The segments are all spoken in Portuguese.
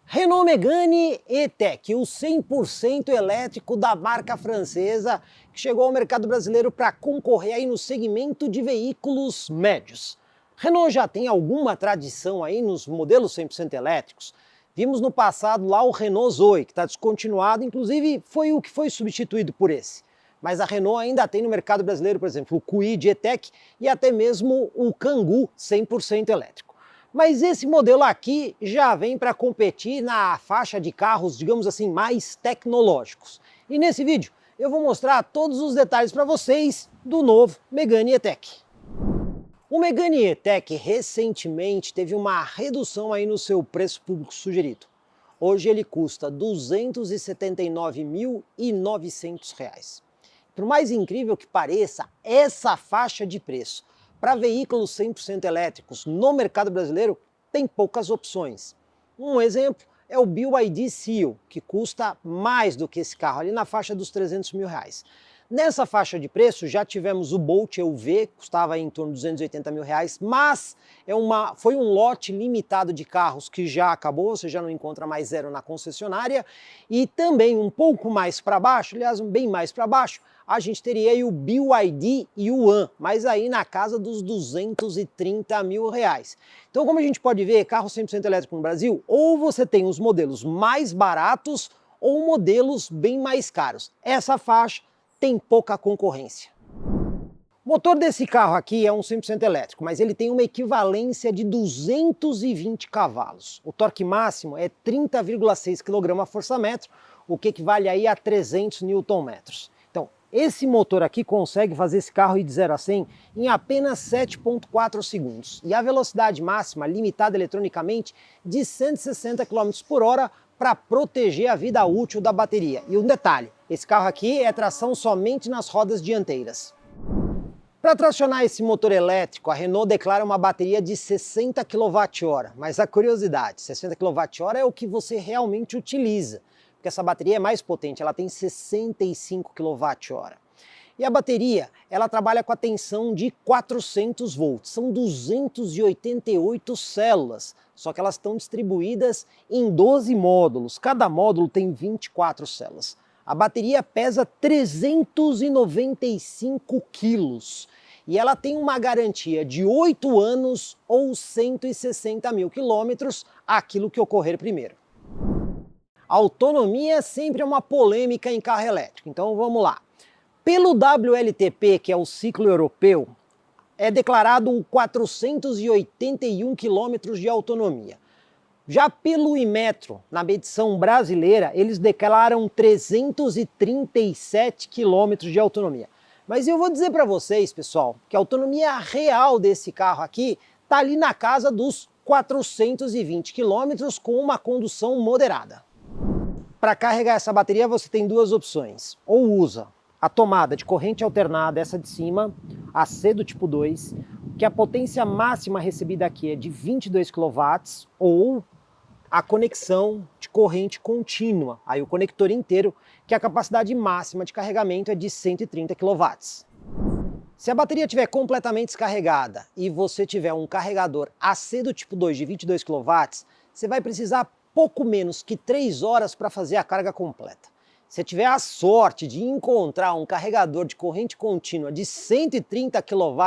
Renault Megane E-Tech, o 100% elétrico da marca francesa, que chegou ao mercado brasileiro para concorrer aí no segmento de veículos médios. Renault já tem alguma tradição aí nos modelos 100% elétricos. Vimos no passado lá o Renault Zoe, que está descontinuado, inclusive foi o que foi substituído por esse. Mas a Renault ainda tem no mercado brasileiro, por exemplo, o Kwid E-Tech e até mesmo o Kangoo 100% elétrico. Mas esse modelo aqui já vem para competir na faixa de carros, digamos assim, mais tecnológicos. E nesse vídeo eu vou mostrar todos os detalhes para vocês do novo Megane E-Tech. O Megane E-Tech recentemente teve uma redução aí no seu preço público sugerido. Hoje ele custa R$ 279.900. Por mais incrível que pareça, essa faixa de preço para veículos 100% elétricos no mercado brasileiro tem poucas opções. Um exemplo é o BYD Seal, que custa mais do que esse carro, ali na faixa dos R$300 mil. Nessa faixa de preço já tivemos o Bolt EUV, custava em torno de R$280 mil, mas foi um lote limitado de carros que já acabou, você já não encontra mais zero na concessionária. E também um pouco mais para baixo, aliás, bem mais para baixo, a gente teria aí o BYD Yuan, mas aí na casa dos R$230 mil. Então, como a gente pode ver, carro 100% elétrico no Brasil, ou você tem os modelos mais baratos ou modelos bem mais caros. Essa faixa tem pouca concorrência. O motor desse carro aqui é um 100% elétrico, mas ele tem uma equivalência de 220 cavalos. O torque máximo é 30,6 kgfm, o que equivale aí a 300 Nm. Então, esse motor aqui consegue fazer esse carro ir de 0 a 100 em apenas 7,4 segundos. E a velocidade máxima, limitada eletronicamente, de 160 km por hora, para proteger a vida útil da bateria. E um detalhe, esse carro aqui é tração somente nas rodas dianteiras. Para tracionar esse motor elétrico, a Renault declara uma bateria de 60 kWh, mas a curiosidade, 60 kWh é o que você realmente utiliza, porque essa bateria é mais potente, ela tem 65 kWh. E a bateria, ela trabalha com a tensão de 400 volts, são 288 células, só que elas estão distribuídas em 12 módulos, cada módulo tem 24 células. A bateria pesa 395 quilos e ela tem uma garantia de 8 anos ou 160 mil quilômetros, aquilo que ocorrer primeiro. A autonomia sempre é uma polêmica em carro elétrico, então vamos lá. Pelo WLTP, que é o ciclo europeu, é declarado 481 km de autonomia. Já pelo Imetro, na medição brasileira, eles declaram 337 km de autonomia. Mas eu vou dizer para vocês, pessoal, que a autonomia real desse carro aqui está ali na casa dos 420 km com uma condução moderada. Para carregar essa bateria você tem duas opções, ou usa a tomada de corrente alternada, essa de cima, a C do tipo 2, que a potência máxima recebida aqui é de 22 kW, ou a conexão de corrente contínua, aí o conector inteiro, que a capacidade máxima de carregamento é de 130 kW. Se a bateria estiver completamente descarregada e você tiver um carregador AC do tipo 2 de 22 kW, você vai precisar pouco menos que 3 horas para fazer a carga completa. Se tiver a sorte de encontrar um carregador de corrente contínua de 130 kW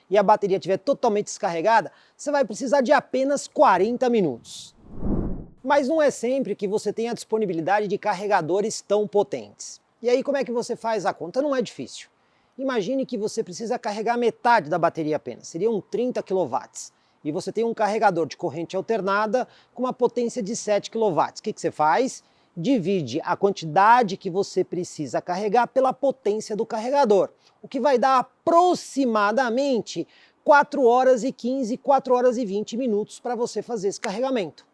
e a bateria estiver totalmente descarregada, você vai precisar de apenas 40 minutos. Mas não é sempre que você tem a disponibilidade de carregadores tão potentes. E aí como é que você faz a conta? Não é difícil. Imagine que você precisa carregar metade da bateria apenas, seriam 30 kW. E você tem um carregador de corrente alternada com uma potência de 7 kW. O que você faz? Divide a quantidade que você precisa carregar pela potência do carregador, o que vai dar aproximadamente 4 horas e 15, 4 horas e 20 minutos para você fazer esse carregamento.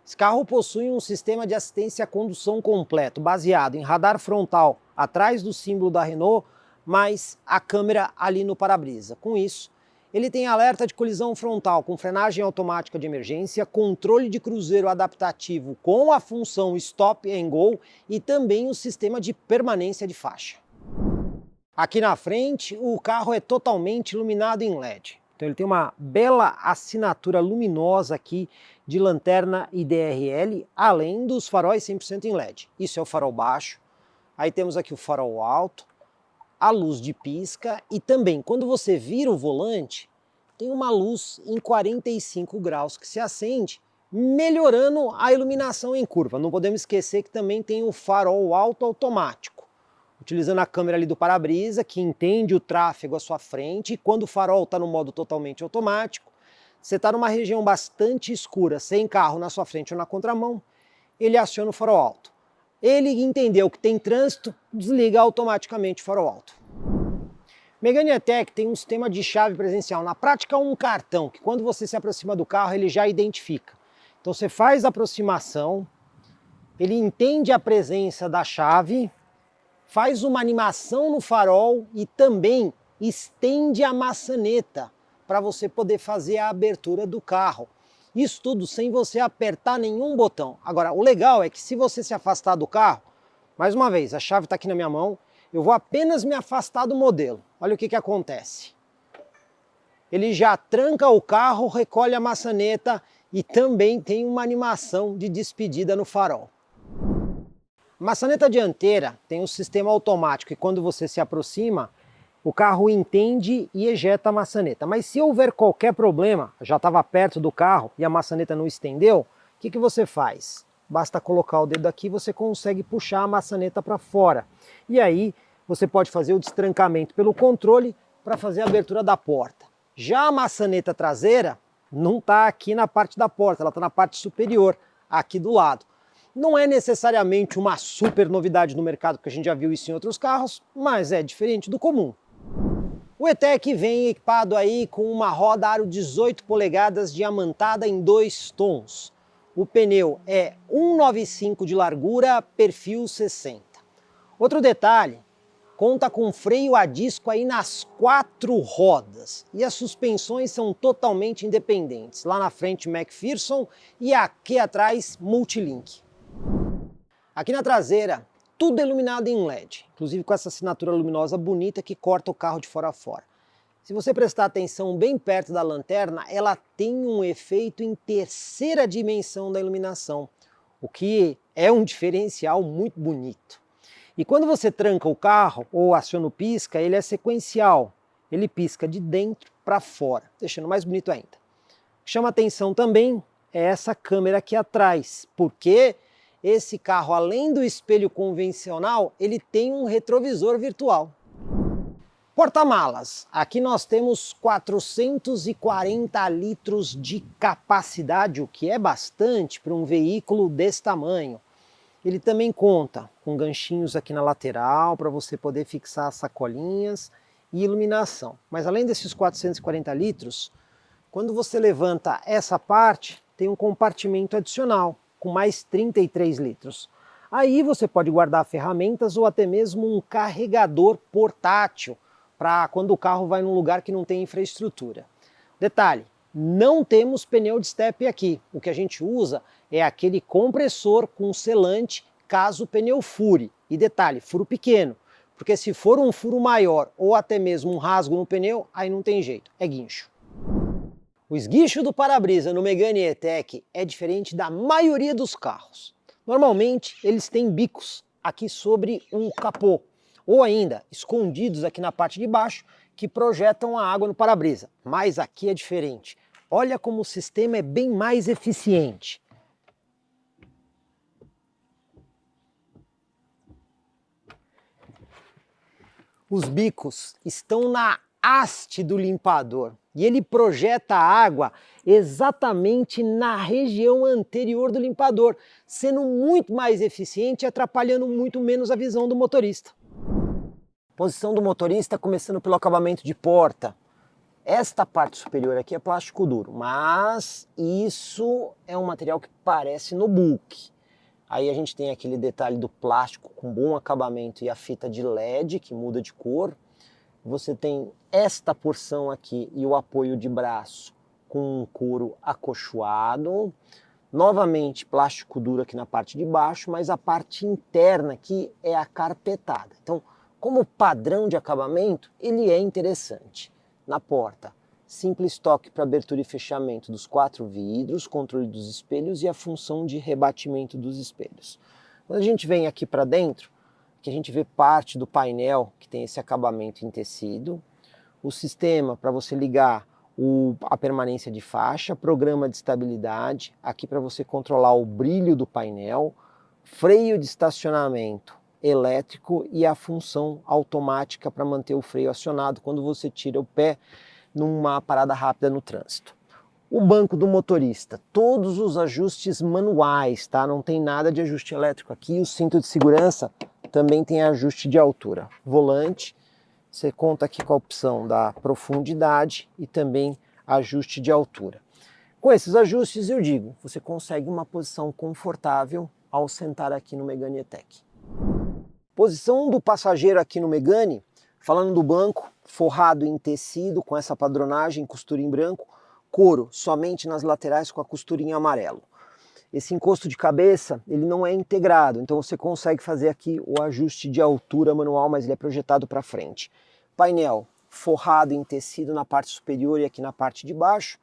Esse carro possui um sistema de assistência à condução completo, baseado em radar frontal atrás do símbolo da Renault, mais a câmera ali no para-brisa. Com isso, ele tem alerta de colisão frontal com frenagem automática de emergência, controle de cruzeiro adaptativo com a função Stop and Go e também o sistema de permanência de faixa. Aqui na frente, o carro é totalmente iluminado em LED. Então ele tem uma bela assinatura luminosa aqui de lanterna e DRL, além dos faróis 100% em LED. Isso é o farol baixo. Aí temos aqui o farol alto, a luz de pisca e também, quando você vira o volante, tem uma luz em 45 graus que se acende, melhorando a iluminação em curva. Não podemos esquecer que também tem o farol alto automático, utilizando a câmera ali do para-brisa, que entende o tráfego à sua frente, e quando o farol está no modo totalmente automático, você está numa região bastante escura, sem carro na sua frente ou na contramão, ele aciona o farol alto. Ele entendeu que tem trânsito, desliga automaticamente o farol alto. Megane E-Tech tem um sistema de chave presencial. Na prática, um cartão, que quando você se aproxima do carro, ele já identifica. Então você faz a aproximação, ele entende a presença da chave, faz uma animação no farol e também estende a maçaneta para você poder fazer a abertura do carro. Isso tudo sem você apertar nenhum botão. Agora, o legal é que se você se afastar do carro, mais uma vez, a chave está aqui na minha mão, eu vou apenas me afastar do modelo. Olha o que acontece. Ele já tranca o carro, recolhe a maçaneta e também tem uma animação de despedida no farol. A maçaneta dianteira tem um sistema automático e quando você se aproxima, o carro entende e ejeta a maçaneta. Mas se houver qualquer problema, já estava perto do carro e a maçaneta não estendeu, o que você faz? Basta colocar o dedo aqui e você consegue puxar a maçaneta para fora. E aí você pode fazer o destrancamento pelo controle para fazer a abertura da porta. Já a maçaneta traseira não está aqui na parte da porta, ela está na parte superior, aqui do lado. Não é necessariamente uma super novidade no mercado, porque a gente já viu isso em outros carros, mas é diferente do comum. O E-Tech vem equipado aí com uma roda aro 18 polegadas diamantada em 2 tons. O pneu é 1,95 de largura, perfil 60. Outro detalhe, conta com freio a disco aí nas 4 rodas e as suspensões são totalmente independentes. Lá na frente McPherson e aqui atrás Multilink. Aqui na traseira, tudo iluminado em LED, inclusive com essa assinatura luminosa bonita que corta o carro de fora a fora. Se você prestar atenção bem perto da lanterna, ela tem um efeito em terceira dimensão da iluminação, o que é um diferencial muito bonito. E quando você tranca o carro ou aciona o pisca, ele é sequencial, ele pisca de dentro para fora, deixando mais bonito ainda. Chama atenção também é essa câmera aqui atrás, porque esse carro, além do espelho convencional, ele tem um retrovisor virtual. Porta-malas. Aqui nós temos 440 litros de capacidade, o que é bastante para um veículo desse tamanho. Ele também conta com ganchinhos aqui na lateral para você poder fixar as sacolinhas e iluminação. Mas além desses 440 litros, quando você levanta essa parte, tem um compartimento adicional com mais 33 litros. Aí você pode guardar ferramentas ou até mesmo um carregador portátil para quando o carro vai num lugar que não tem infraestrutura. Detalhe, não temos pneu de estepe aqui. O que a gente usa é aquele compressor com selante caso o pneu fure. E detalhe, furo pequeno, porque se for um furo maior ou até mesmo um rasgo no pneu, aí não tem jeito, é guincho. O esguicho do para-brisa no Megane E-Tech é diferente da maioria dos carros. Normalmente eles têm bicos aqui sobre um capô, ou ainda escondidos aqui na parte de baixo que projetam a água no para-brisa. Mas aqui é diferente. Olha como o sistema é bem mais eficiente. Os bicos estão na haste do limpador e ele projeta a água exatamente na região anterior do limpador, sendo muito mais eficiente e atrapalhando muito menos a visão do motorista. Posição do motorista começando pelo acabamento de porta. Esta parte superior aqui é plástico duro, mas isso é um material que parece no book. Aí a gente tem aquele detalhe do plástico com bom acabamento e a fita de LED que muda de cor. Você tem esta porção aqui e o apoio de braço com um couro acolchoado. Novamente plástico duro aqui na parte de baixo, mas a parte interna aqui é acarpetada. Então, como padrão de acabamento, ele é interessante. Na porta, simples toque para abertura e fechamento dos 4 vidros, controle dos espelhos e a função de rebatimento dos espelhos. Quando a gente vem aqui para dentro, que a gente vê parte do painel que tem esse acabamento em tecido, o sistema para você ligar a permanência de faixa, programa de estabilidade, aqui para você controlar o brilho do painel, freio de estacionamento elétrico e a função automática para manter o freio acionado quando você tira o pé numa parada rápida no trânsito. O banco do motorista, todos os ajustes manuais, tá? Não tem nada de ajuste elétrico aqui. O cinto de segurança também tem ajuste de altura. Volante, você conta aqui com a opção da profundidade e também ajuste de altura. Com esses ajustes, eu digo, você consegue uma posição confortável ao sentar aqui no Megane E-Tech. Posição do passageiro aqui no Megane, falando do banco, forrado em tecido com essa padronagem, costura em branco, couro somente nas laterais com a costura em amarelo. Esse encosto de cabeça, ele não é integrado, então você consegue fazer aqui o ajuste de altura manual, mas ele é projetado para frente. Painel forrado em tecido na parte superior e aqui na parte de baixo.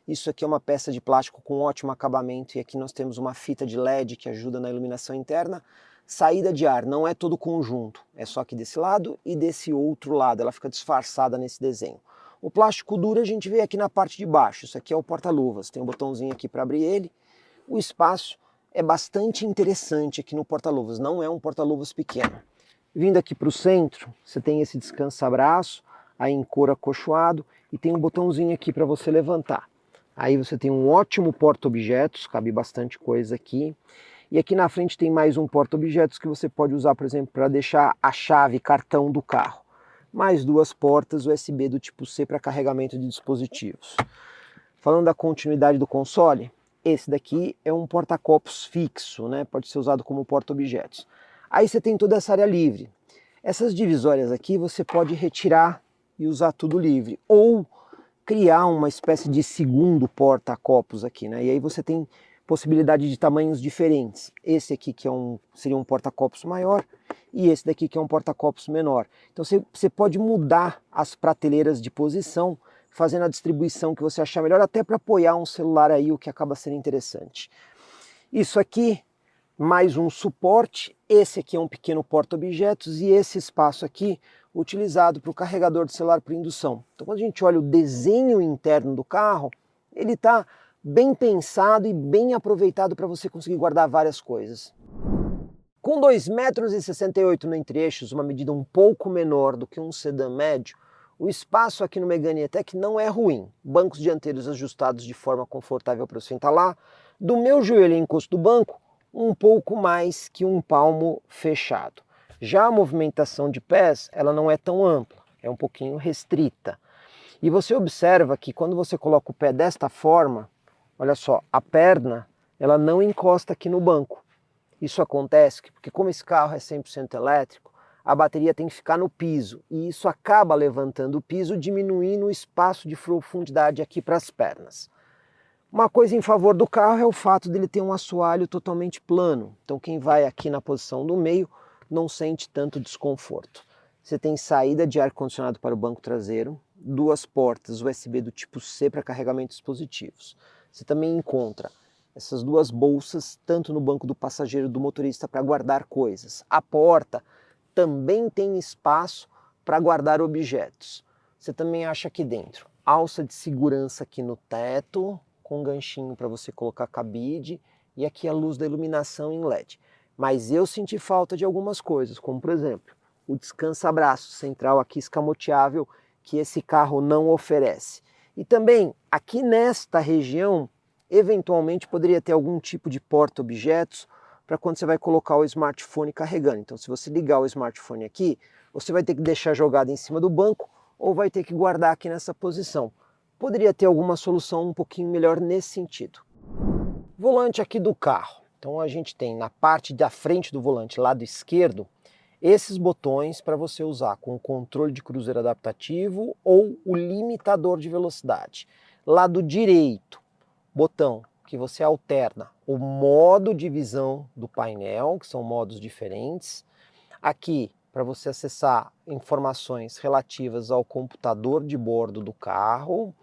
Isso aqui é uma peça de plástico com ótimo acabamento e aqui nós temos uma fita de LED que ajuda na iluminação interna. Saída de ar não é todo conjunto, é só aqui desse lado e desse outro lado, ela fica disfarçada nesse desenho. O plástico duro a gente vê aqui na parte de baixo, isso aqui é o porta-luvas, tem um botãozinho aqui para abrir ele. O espaço é bastante interessante aqui no porta-luvas, não é um porta-luvas pequeno. Vindo aqui para o centro, você tem esse descansa-braço, aí em couro acolchoado, e tem um botãozinho aqui para você levantar. Aí você tem um ótimo porta-objetos, cabe bastante coisa aqui. E aqui na frente tem mais um porta-objetos que você pode usar, por exemplo, para deixar a chave, cartão do carro. Mais 2 portas USB do tipo C para carregamento de dispositivos. Falando da continuidade do console, esse daqui é um porta-copos fixo, né? Pode ser usado como porta-objetos. Aí você tem toda essa área livre. Essas divisórias aqui você pode retirar e usar tudo livre. Ou criar uma espécie de segundo porta-copos aqui, né? E aí você tem possibilidade de tamanhos diferentes. Esse aqui que seria um porta-copos maior e esse daqui que é um porta-copos menor. Então você pode mudar as prateleiras de posição, fazendo a distribuição que você achar melhor, até para apoiar um celular aí, o que acaba sendo interessante. Isso aqui, mais um suporte, esse aqui é um pequeno porta-objetos e esse espaço aqui utilizado para o carregador de celular por indução. Então quando a gente olha o desenho interno do carro, ele está bem pensado e bem aproveitado para você conseguir guardar várias coisas. Com 2,68 m no entre-eixos, uma medida um pouco menor do que um sedã médio, o espaço aqui no Megane E-Tech não é ruim. Bancos dianteiros ajustados de forma confortável para você sentar lá. Do meu joelho e encosto do banco, um pouco mais que um palmo fechado. Já a movimentação de pés, ela não é tão ampla, é um pouquinho restrita. E você observa que quando você coloca o pé desta forma, olha só, a perna, ela não encosta aqui no banco. Isso acontece porque como esse carro é 100% elétrico, a bateria tem que ficar no piso. E isso acaba levantando o piso, diminuindo o espaço de profundidade aqui para as pernas. Uma coisa em favor do carro é o fato dele ter um assoalho totalmente plano. Então quem vai aqui na posição do meio não sente tanto desconforto. Você tem saída de ar-condicionado para o banco traseiro, 2 portas USB do tipo C para carregamento de dispositivos. Você também encontra essas 2 bolsas, tanto no banco do passageiro e do motorista, para guardar coisas. A porta também tem espaço para guardar objetos. Você também acha aqui dentro alça de segurança aqui no teto, com um ganchinho para você colocar cabide, e aqui a luz da iluminação em LED. Mas eu senti falta de algumas coisas, como por exemplo, o descansa-braço central aqui escamoteável, que esse carro não oferece. E também, aqui nesta região, eventualmente poderia ter algum tipo de porta-objetos para quando você vai colocar o smartphone carregando. Então se você ligar o smartphone aqui, você vai ter que deixar jogado em cima do banco ou vai ter que guardar aqui nessa posição. Poderia ter alguma solução um pouquinho melhor nesse sentido. Volante aqui do carro. Então a gente tem na parte da frente do volante, lado esquerdo, esses botões para você usar com o controle de cruzeiro adaptativo ou o limitador de velocidade. Lado direito, botão que você alterna o modo de visão do painel, que são modos diferentes. Aqui para você acessar informações relativas ao computador de bordo do carro,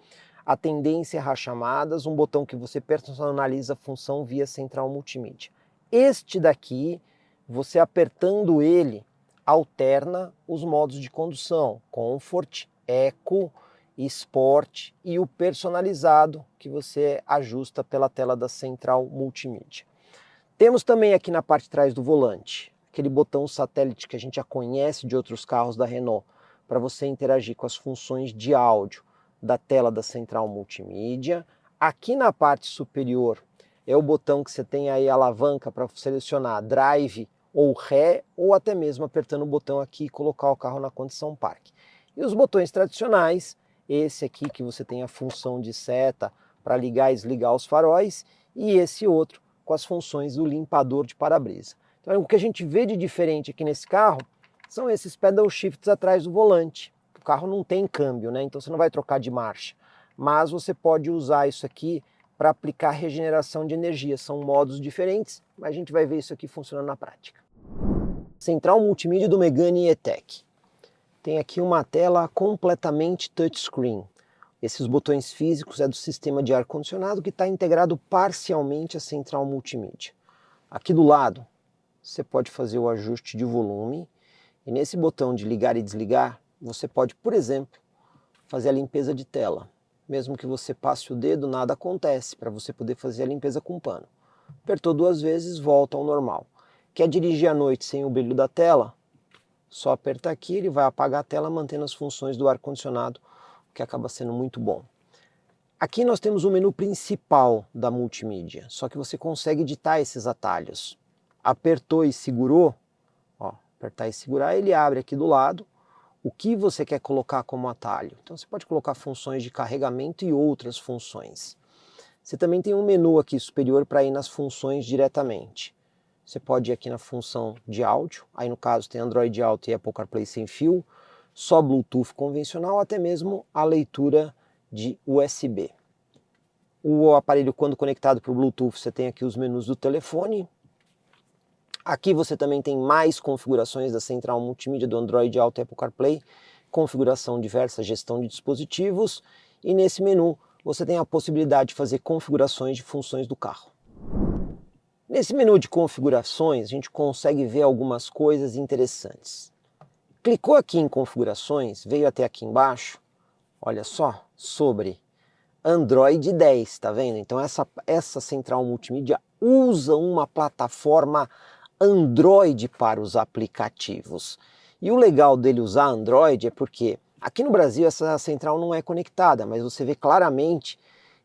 atendência a chamadas, um botão que você personaliza a função via central multimídia. Este daqui, você apertando ele, alterna os modos de condução, Comfort, Eco, Sport e o personalizado que você ajusta pela tela da central multimídia. Temos também aqui na parte de trás do volante, aquele botão satélite que a gente já conhece de outros carros da Renault, para você interagir com as funções de áudio da tela da central multimídia. Aqui na parte superior é o botão que você tem aí a alavanca para selecionar Drive ou Ré, ou até mesmo apertando o botão aqui e colocar o carro na condição parque. E os botões tradicionais, esse aqui que você tem a função de seta para ligar e desligar os faróis, e esse outro com as funções do limpador de para-brisa. Então o que a gente vê de diferente aqui nesse carro são esses pedal shifts atrás do volante. O carro não tem câmbio, né? Então você não vai trocar de marcha, mas você pode usar isso aqui para aplicar regeneração de energia. São modos diferentes, mas a gente vai ver isso aqui funcionando na prática. Central multimídia do Megane E-Tech. Tem aqui uma tela completamente touchscreen. Esses botões físicos é do sistema de ar-condicionado que está integrado parcialmente à central multimídia. Aqui do lado, você pode fazer o ajuste de volume, e nesse botão de ligar e desligar, você pode, por exemplo, fazer a limpeza de tela. Mesmo que você passe o dedo, nada acontece, para você poder fazer a limpeza com pano. Apertou 2 vezes, volta ao normal. Quer dirigir à noite sem o brilho da tela? Só apertar aqui, ele vai apagar a tela, mantendo as funções do ar-condicionado, o que acaba sendo muito bom. Aqui nós temos o menu principal da multimídia, só que você consegue editar esses atalhos. Apertou e segurou, ó, apertar e segurar, ele abre aqui do lado o que você quer colocar como atalho. Então você pode colocar funções de carregamento e outras funções. Você também tem um menu aqui superior para ir nas funções diretamente. Você pode ir aqui na função de áudio, aí no caso tem Android Auto e Apple CarPlay sem fio, só Bluetooth convencional, até mesmo a leitura de USB. O aparelho, quando conectado para o Bluetooth, você tem aqui os menus do telefone. Aqui você também tem mais configurações da central multimídia do Android Auto e Apple CarPlay, configuração diversa, gestão de dispositivos, e nesse menu você tem a possibilidade de fazer configurações de funções do carro. Nesse menu de configurações, a gente consegue ver algumas coisas interessantes. Clicou aqui em configurações, veio até aqui embaixo, olha só, sobre Android 10, tá vendo? Então essa central multimídia usa uma plataforma Android para os aplicativos. E o legal dele usar Android é porque aqui no Brasil essa central não é conectada, mas você vê claramente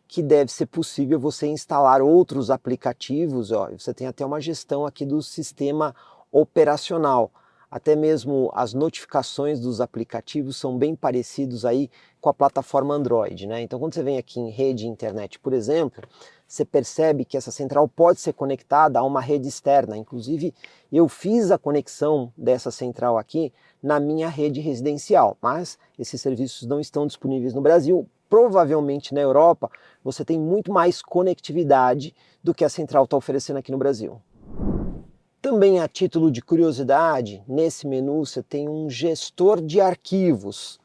que deve ser possível você instalar outros aplicativos, ó, você tem até uma gestão aqui do sistema operacional. Até mesmo as notificações dos aplicativos são bem parecidos aí com a plataforma Android, né? Então quando você vem aqui em rede internet, por exemplo, você percebe que essa central pode ser conectada a uma rede externa. Inclusive eu fiz a conexão dessa central aqui na minha rede residencial, mas esses serviços não estão disponíveis no Brasil. Provavelmente na Europa você tem muito mais conectividade do que a central está oferecendo aqui no Brasil. Também a título de curiosidade, nesse menu você tem um gestor de arquivos.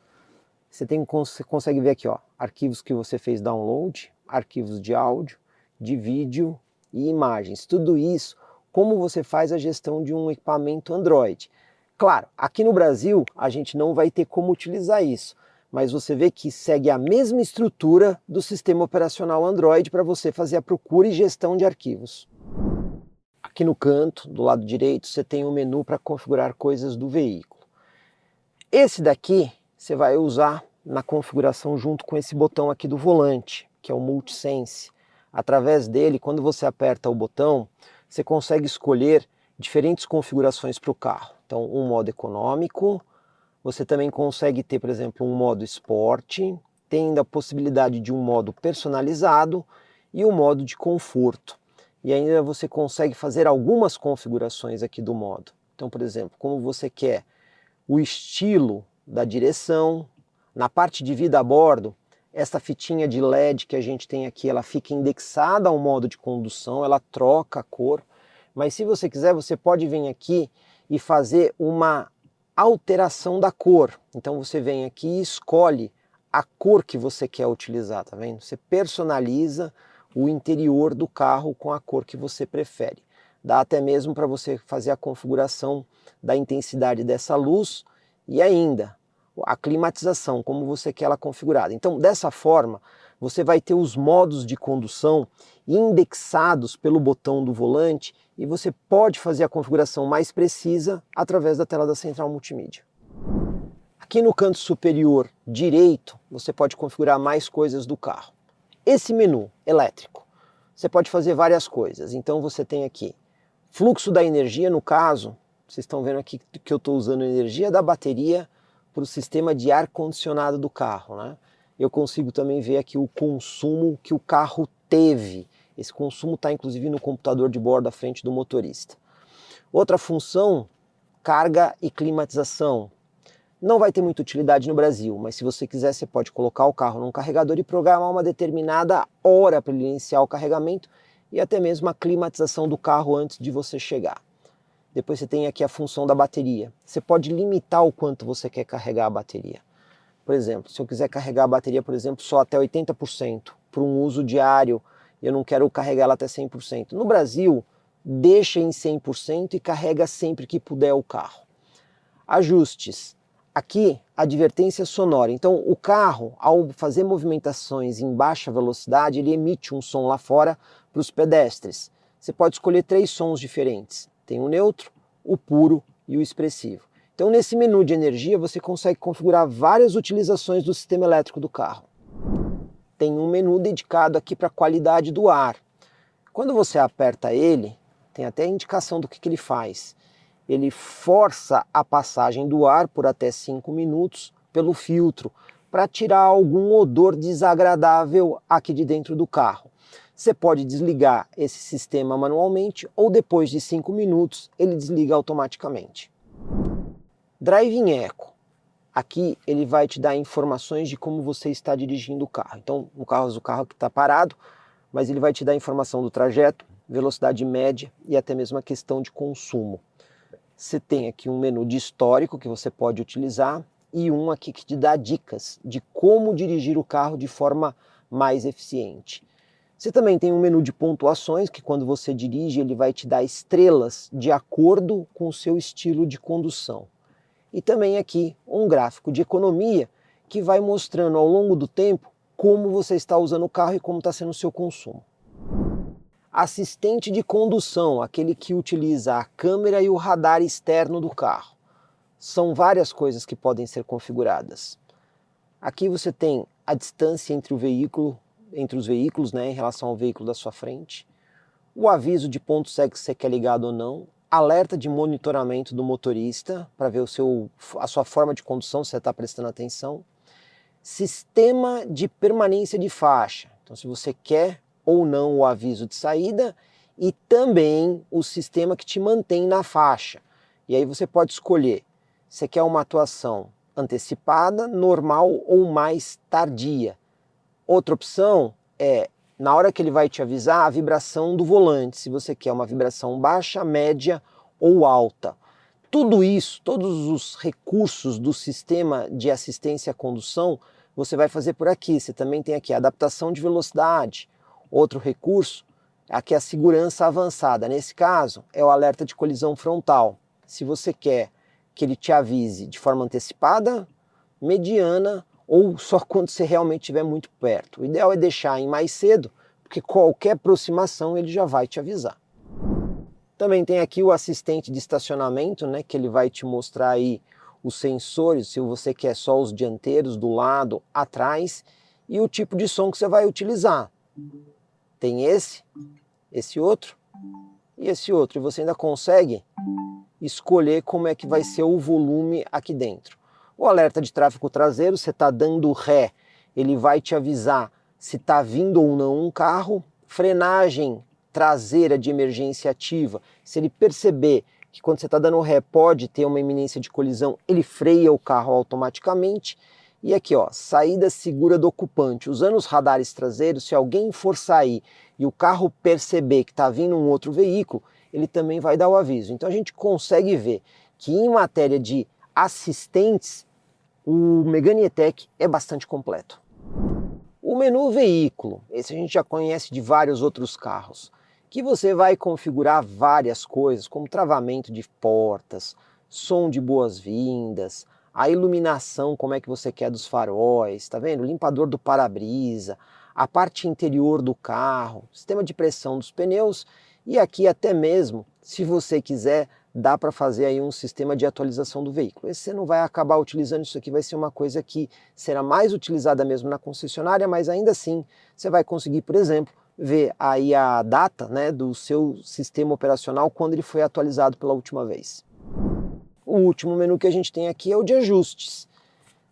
Você consegue ver aqui, ó, arquivos que você fez download, arquivos de áudio, de vídeo e imagens. Tudo isso, como você faz a gestão de um equipamento Android. Claro, aqui no Brasil a gente não vai ter como utilizar isso, mas você vê que segue a mesma estrutura do sistema operacional Android para você fazer a procura e gestão de arquivos. Aqui no canto, do lado direito, você tem um menu para configurar coisas do veículo. Esse daqui você vai usar na configuração junto com esse botão aqui do volante, que é o Multisense. Através dele, quando você aperta o botão, você consegue escolher diferentes configurações para o carro. Então, um modo econômico, você também consegue ter, por exemplo, um modo esporte, tem ainda a possibilidade de um modo personalizado e um modo de conforto. E ainda você consegue fazer algumas configurações aqui do modo. Então, por exemplo, como você quer o estilo da direção, na parte de vida a bordo, essa fitinha de LED que a gente tem aqui, ela fica indexada ao modo de condução, ela troca a cor, mas se você quiser, você pode vir aqui e fazer uma alteração da cor. Então você vem aqui e escolhe a cor que você quer utilizar, tá vendo? Você personaliza o interior do carro com a cor que você prefere. Dá até mesmo para você fazer a configuração da intensidade dessa luz e ainda a climatização, como você quer ela configurada. Então, dessa forma, você vai ter os modos de condução indexados pelo botão do volante e você pode fazer a configuração mais precisa através da tela da central multimídia. Aqui no canto superior direito, você pode configurar mais coisas do carro. Esse menu elétrico, você pode fazer várias coisas. Então você tem aqui fluxo da energia, no caso, vocês estão vendo aqui que eu estou usando a energia da bateria para o sistema de ar-condicionado do carro, né? Eu consigo também ver aqui o consumo que o carro teve. Esse consumo está inclusive no computador de bordo à frente do motorista. Outra função, carga e climatização. Não vai ter muita utilidade no Brasil, mas se você quiser, você pode colocar o carro num carregador e programar uma determinada hora para ele iniciar o carregamento e até mesmo a climatização do carro antes de você chegar. Depois você tem aqui a função da bateria. Você pode limitar o quanto você quer carregar a bateria. Por exemplo, se eu quiser carregar a bateria, por exemplo, só até 80% para um uso diário, eu não quero carregar ela até 100%. No Brasil, deixa em 100% e carrega sempre que puder o carro. Ajustes. Aqui, advertência sonora. Então, o carro, ao fazer movimentações em baixa velocidade, ele emite um som lá fora para os pedestres. Você pode escolher 3 sons diferentes. Tem o neutro, o puro e o expressivo. Então, nesse menu de energia, você consegue configurar várias utilizações do sistema elétrico do carro. Tem um menu dedicado aqui para a qualidade do ar. Quando você aperta ele, tem até a indicação do que ele faz. Ele força a passagem do ar por até 5 minutos pelo filtro, para tirar algum odor desagradável aqui de dentro do carro. Você pode desligar esse sistema manualmente ou depois de 5 minutos ele desliga automaticamente. Driving Echo. Aqui ele vai te dar informações de como você está dirigindo o carro. Então, no caso do carro que está parado, mas ele vai te dar informação do trajeto, velocidade média e até mesmo a questão de consumo. Você tem aqui um menu de histórico que você pode utilizar e um aqui que te dá dicas de como dirigir o carro de forma mais eficiente. Você também tem um menu de pontuações que quando você dirige ele vai te dar estrelas de acordo com o seu estilo de condução. E também aqui um gráfico de economia que vai mostrando ao longo do tempo como você está usando o carro e como está sendo o seu consumo. Assistente de condução, aquele que utiliza a câmera e o radar externo do carro. São várias coisas que podem ser configuradas. Aqui você tem a distância entre os veículos, né, em relação ao veículo da sua frente, o aviso de ponto cego se você quer ligado ou não, alerta de monitoramento do motorista para ver a sua forma de condução, se você está prestando atenção, sistema de permanência de faixa, então se você quer ou não o aviso de saída e também o sistema que te mantém na faixa. E aí você pode escolher se quer uma atuação antecipada, normal ou mais tardia. Outra opção é, na hora que ele vai te avisar, a vibração do volante, se você quer uma vibração baixa, média ou alta. Tudo isso, todos os recursos do sistema de assistência à condução, você vai fazer por aqui. Você também tem aqui a adaptação de velocidade. Outro recurso, aqui é a segurança avançada. Nesse caso, é o alerta de colisão frontal. Se você quer que ele te avise de forma antecipada, mediana ou só quando você realmente estiver muito perto. O ideal é deixar em mais cedo, porque qualquer aproximação ele já vai te avisar. Também tem aqui o assistente de estacionamento, né, que ele vai te mostrar aí os sensores, se você quer só os dianteiros, do lado, atrás, e o tipo de som que você vai utilizar. Tem esse outro e esse outro. E você ainda consegue escolher como é que vai ser o volume aqui dentro. O alerta de tráfego traseiro, você está dando ré, ele vai te avisar se está vindo ou não um carro. Frenagem traseira de emergência ativa, se ele perceber que quando você está dando ré pode ter uma iminência de colisão, ele freia o carro automaticamente. E aqui, ó, saída segura do ocupante. Usando os radares traseiros, se alguém for sair e o carro perceber que está vindo um outro veículo, ele também vai dar o aviso. Então a gente consegue ver que em matéria de assistentes, o Megane E-Tech é bastante completo. O menu veículo, esse a gente já conhece de vários outros carros, que você vai configurar várias coisas, como travamento de portas, som de boas-vindas, a iluminação, como é que você quer dos faróis, tá vendo? O limpador do para-brisa, a parte interior do carro, sistema de pressão dos pneus e aqui até mesmo, se você quiser, dá para fazer aí um sistema de atualização do veículo. Esse você não vai acabar utilizando, isso aqui vai ser uma coisa que será mais utilizada mesmo na concessionária, mas ainda assim você vai conseguir, por exemplo, ver aí a data, né, do seu sistema operacional quando ele foi atualizado pela última vez. O último menu que a gente tem aqui é o de ajustes.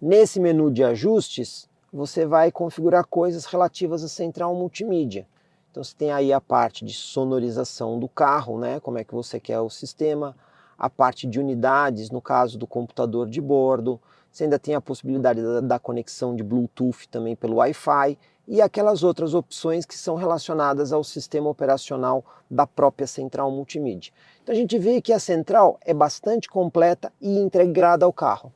Nesse menu de ajustes, você vai configurar coisas relativas à central multimídia. Então você tem aí a parte de sonorização do carro, né? Como é que você quer o sistema, a parte de unidades, no caso do computador de bordo, você ainda tem a possibilidade da conexão de Bluetooth também pelo Wi-Fi e aquelas outras opções que são relacionadas ao sistema operacional da própria central multimídia. Então a gente vê que a central é bastante completa e integrada ao carro.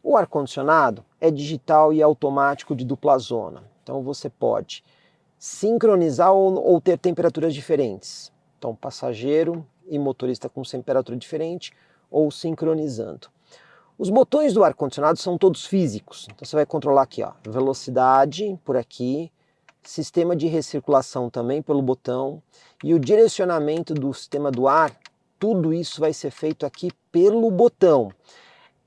O ar-condicionado é digital e automático de dupla zona, então você pode sincronizar ou ter temperaturas diferentes. Então, passageiro e motorista com temperatura diferente ou sincronizando. Os botões do ar-condicionado são todos físicos. Então você vai controlar aqui, ó, velocidade por aqui, sistema de recirculação também pelo botão e o direcionamento do sistema do ar, tudo isso vai ser feito aqui pelo botão.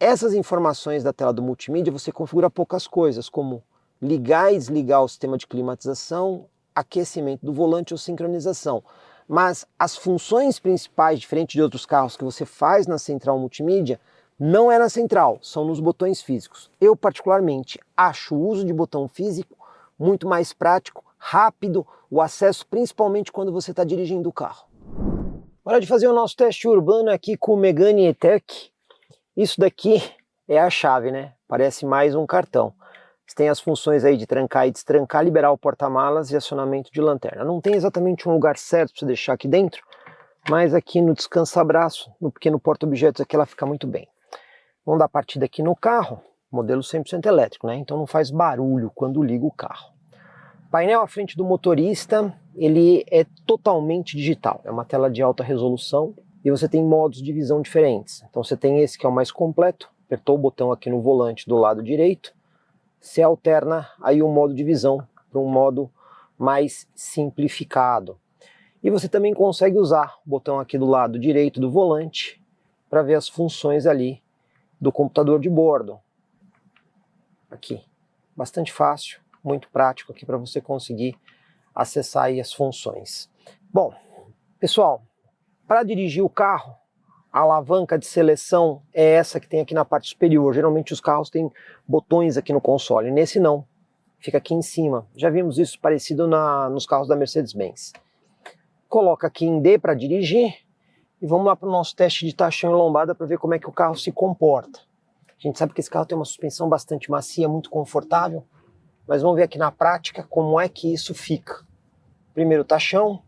Essas informações da tela do multimídia você configura poucas coisas, como ligar e desligar o sistema de climatização, aquecimento do volante ou sincronização. Mas as funções principais, diferente de outros carros que você faz na central multimídia, não é na central, são nos botões físicos. Eu particularmente acho o uso de botão físico muito mais prático, rápido, o acesso principalmente quando você está dirigindo o carro. Hora de fazer o nosso teste urbano aqui com o Megane E-Tech. Isso daqui é a chave, né? Parece mais um cartão. Você tem as funções aí de trancar e destrancar, liberar o porta-malas e acionamento de lanterna. Não tem exatamente um lugar certo para você deixar aqui dentro, mas aqui no descansa-braço, no pequeno porta-objetos aqui ela fica muito bem. Vamos dar partida aqui no carro, modelo 100% elétrico, né? Então não faz barulho quando liga o carro. Painel à frente do motorista, ele é totalmente digital, é uma tela de alta resolução e você tem modos de visão diferentes. Então você tem esse que é o mais completo, apertou o botão aqui no volante do lado direito, você alterna aí o modo de visão para um modo mais simplificado. E você também consegue usar o botão aqui do lado direito do volante para ver as funções ali do computador de bordo. Aqui, bastante fácil, muito prático aqui para você conseguir acessar aí as funções. Bom, pessoal, para dirigir o carro, a alavanca de seleção é essa que tem aqui na parte superior. Geralmente os carros têm botões aqui no console, nesse não, fica aqui em cima. Já vimos isso parecido nos carros da Mercedes-Benz. Coloca aqui em D para dirigir e vamos lá para o nosso teste de tração e lombada para ver como é que o carro se comporta. A gente sabe que esse carro tem uma suspensão bastante macia, muito confortável, mas vamos ver aqui na prática como é que isso fica. Primeiro tachão.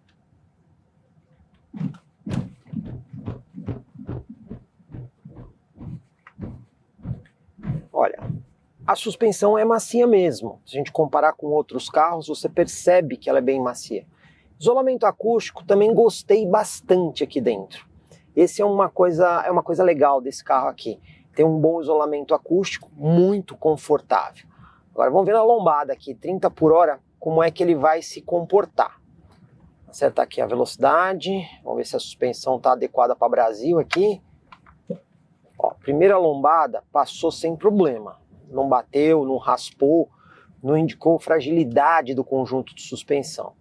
Olha, a suspensão é macia mesmo. Se a gente comparar com outros carros, você percebe que ela é bem macia. Isolamento acústico também gostei bastante aqui dentro. Esse é uma coisa legal desse carro aqui. Tem um bom isolamento acústico, muito confortável. Agora vamos ver na lombada aqui, 30 por hora, como é que ele vai se comportar. Acertar aqui a velocidade, vamos ver se a suspensão está adequada para Brasil aqui. Ó, primeira lombada passou sem problema, não bateu, não raspou, não indicou fragilidade do conjunto de suspensão.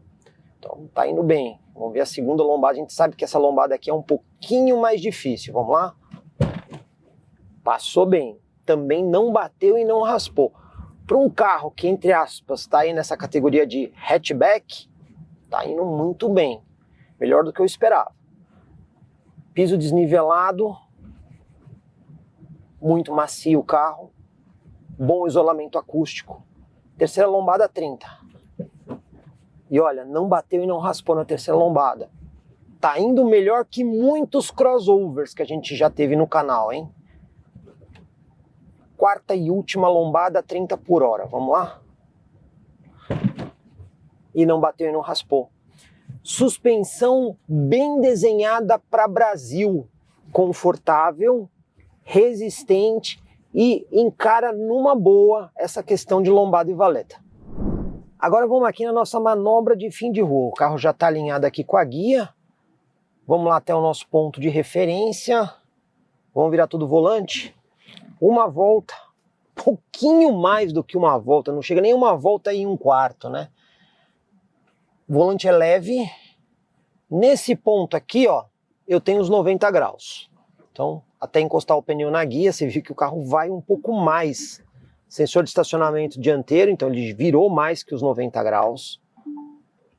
Então tá indo bem. Vamos ver a segunda lombada, a gente sabe que essa lombada aqui é um pouquinho mais difícil, vamos lá? Passou bem, também não bateu e não raspou. Para um carro que, entre aspas, está aí nessa categoria de hatchback, tá indo muito bem, melhor do que eu esperava. Piso desnivelado, muito macio o carro, bom isolamento acústico. Terceira lombada 30. E olha, não bateu e não raspou na terceira lombada. Tá indo melhor que muitos crossovers que a gente já teve no canal, hein? quarta e última lombada, 30 por hora. Vamos lá? E não bateu e não raspou. Suspensão bem desenhada para Brasil. Confortável, resistente e encara numa boa essa questão de lombada e valeta. Agora vamos aqui na nossa manobra de fim de rua. O carro já está alinhado aqui com a guia. Vamos lá até o nosso ponto de referência. Vamos virar tudo volante. Uma volta, pouquinho mais do que uma volta, não chega nem uma volta e um quarto, né? O volante é leve. Nesse ponto aqui, ó, eu tenho os 90 graus. Então, até encostar o pneu na guia, você viu que o carro vai um pouco mais. Sensor de estacionamento dianteiro, então ele virou mais que os 90 graus.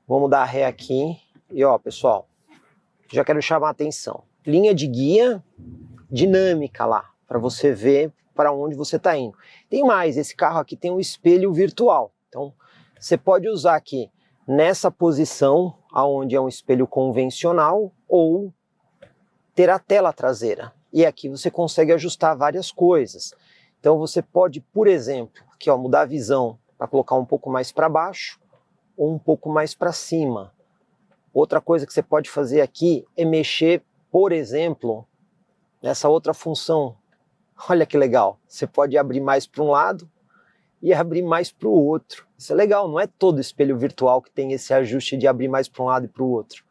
Vamos dar ré aqui. E ó, pessoal, já quero chamar a atenção. Linha de guia dinâmica lá, para você ver para onde você está indo. Tem mais, esse carro aqui tem um espelho virtual. Então, você pode usar aqui nessa posição, onde é um espelho convencional, ou ter a tela traseira. E aqui você consegue ajustar várias coisas. Então você pode, por exemplo, aqui, ó, mudar a visão para colocar um pouco mais para baixo ou um pouco mais para cima. Outra coisa que você pode fazer aqui é mexer, por exemplo, nessa outra função. Olha que legal, você pode abrir mais para um lado e abrir mais para o outro. Isso é legal, não é todo espelho virtual que tem esse ajuste de abrir mais para um lado e para o outro.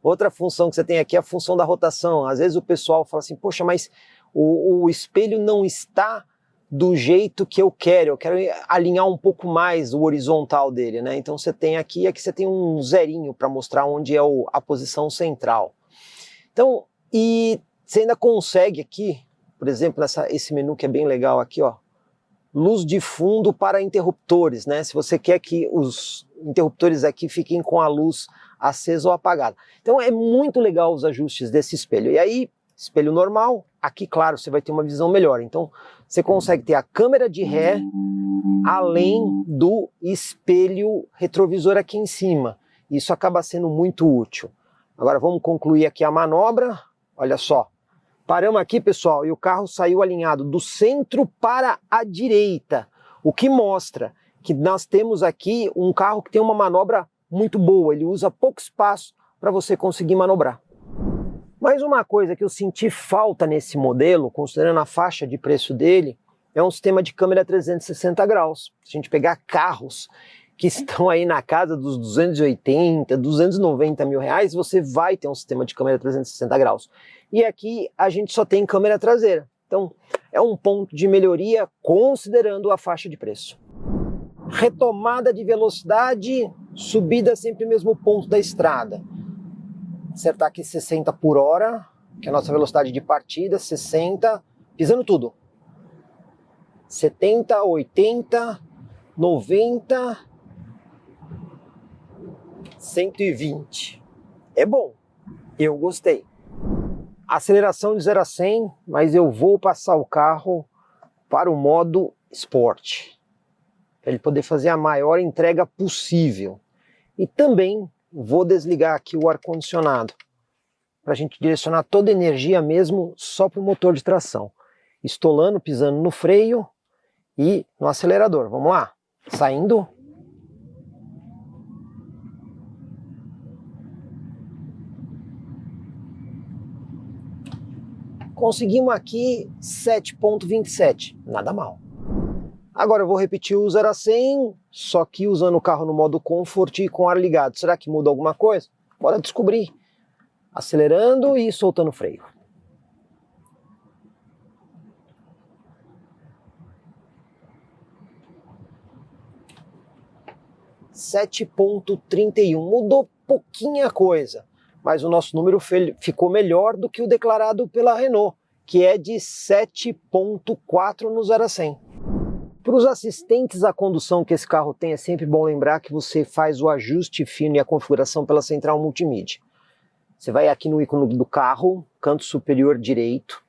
Outra função que você tem aqui é a função da rotação. Às vezes o pessoal fala assim, poxa, mas o espelho não está do jeito que eu quero alinhar um pouco mais o horizontal dele, né? Então você tem aqui você tem um zerinho para mostrar onde é a posição central. Então, e você ainda consegue aqui, por exemplo, esse menu que é bem legal aqui, ó, luz de fundo para interruptores, né? Se você quer que os interruptores aqui fiquem com a luz acesa ou apagada. Então é muito legal os ajustes desse espelho. E aí, espelho normal, aqui, claro, você vai ter uma visão melhor. Então, você consegue ter a câmera de ré além do espelho retrovisor aqui em cima. Isso acaba sendo muito útil. Agora vamos concluir aqui a manobra. Olha só. Paramos aqui, pessoal, e o carro saiu alinhado do centro para a direita, o que mostra que nós temos aqui um carro que tem uma manobra muito boa, ele usa pouco espaço para você conseguir manobrar. Mas uma coisa que eu senti falta nesse modelo, considerando a faixa de preço dele, é um sistema de câmera 360 graus. Se a gente pegar carros que estão aí na casa dos 280, 290 mil reais, você vai ter um sistema de câmera 360 graus. E aqui a gente só tem câmera traseira. Então é um ponto de melhoria considerando a faixa de preço. Retomada de velocidade, subida sempre no mesmo ponto da estrada. Acertar aqui 60 por hora, que é a nossa velocidade de partida, 60, pisando tudo. 70, 80, 90, 120. É bom, eu gostei. Aceleração de 0 a 100, mas eu vou passar o carro para o modo Sport, para ele poder fazer a maior entrega possível. E também vou desligar aqui o ar-condicionado, para a gente direcionar toda a energia mesmo só para o motor de tração. Estolando, pisando no freio e no acelerador. Vamos lá, saindo. Conseguimos aqui 7,27, nada mal. Agora eu vou repetir o 0 a 100, só que usando o carro no modo Comfort e com ar ligado. Será que muda alguma coisa? Bora descobrir. Acelerando e soltando o freio. (7,31). Mudou pouquinha coisa, mas o nosso número ficou melhor do que o declarado pela Renault, que é de 7,4 no 0 a 100. Para os assistentes à condução que esse carro tem, é sempre bom lembrar que você faz o ajuste fino e a configuração pela central multimídia. Você vai aqui no ícone do carro, canto superior direito,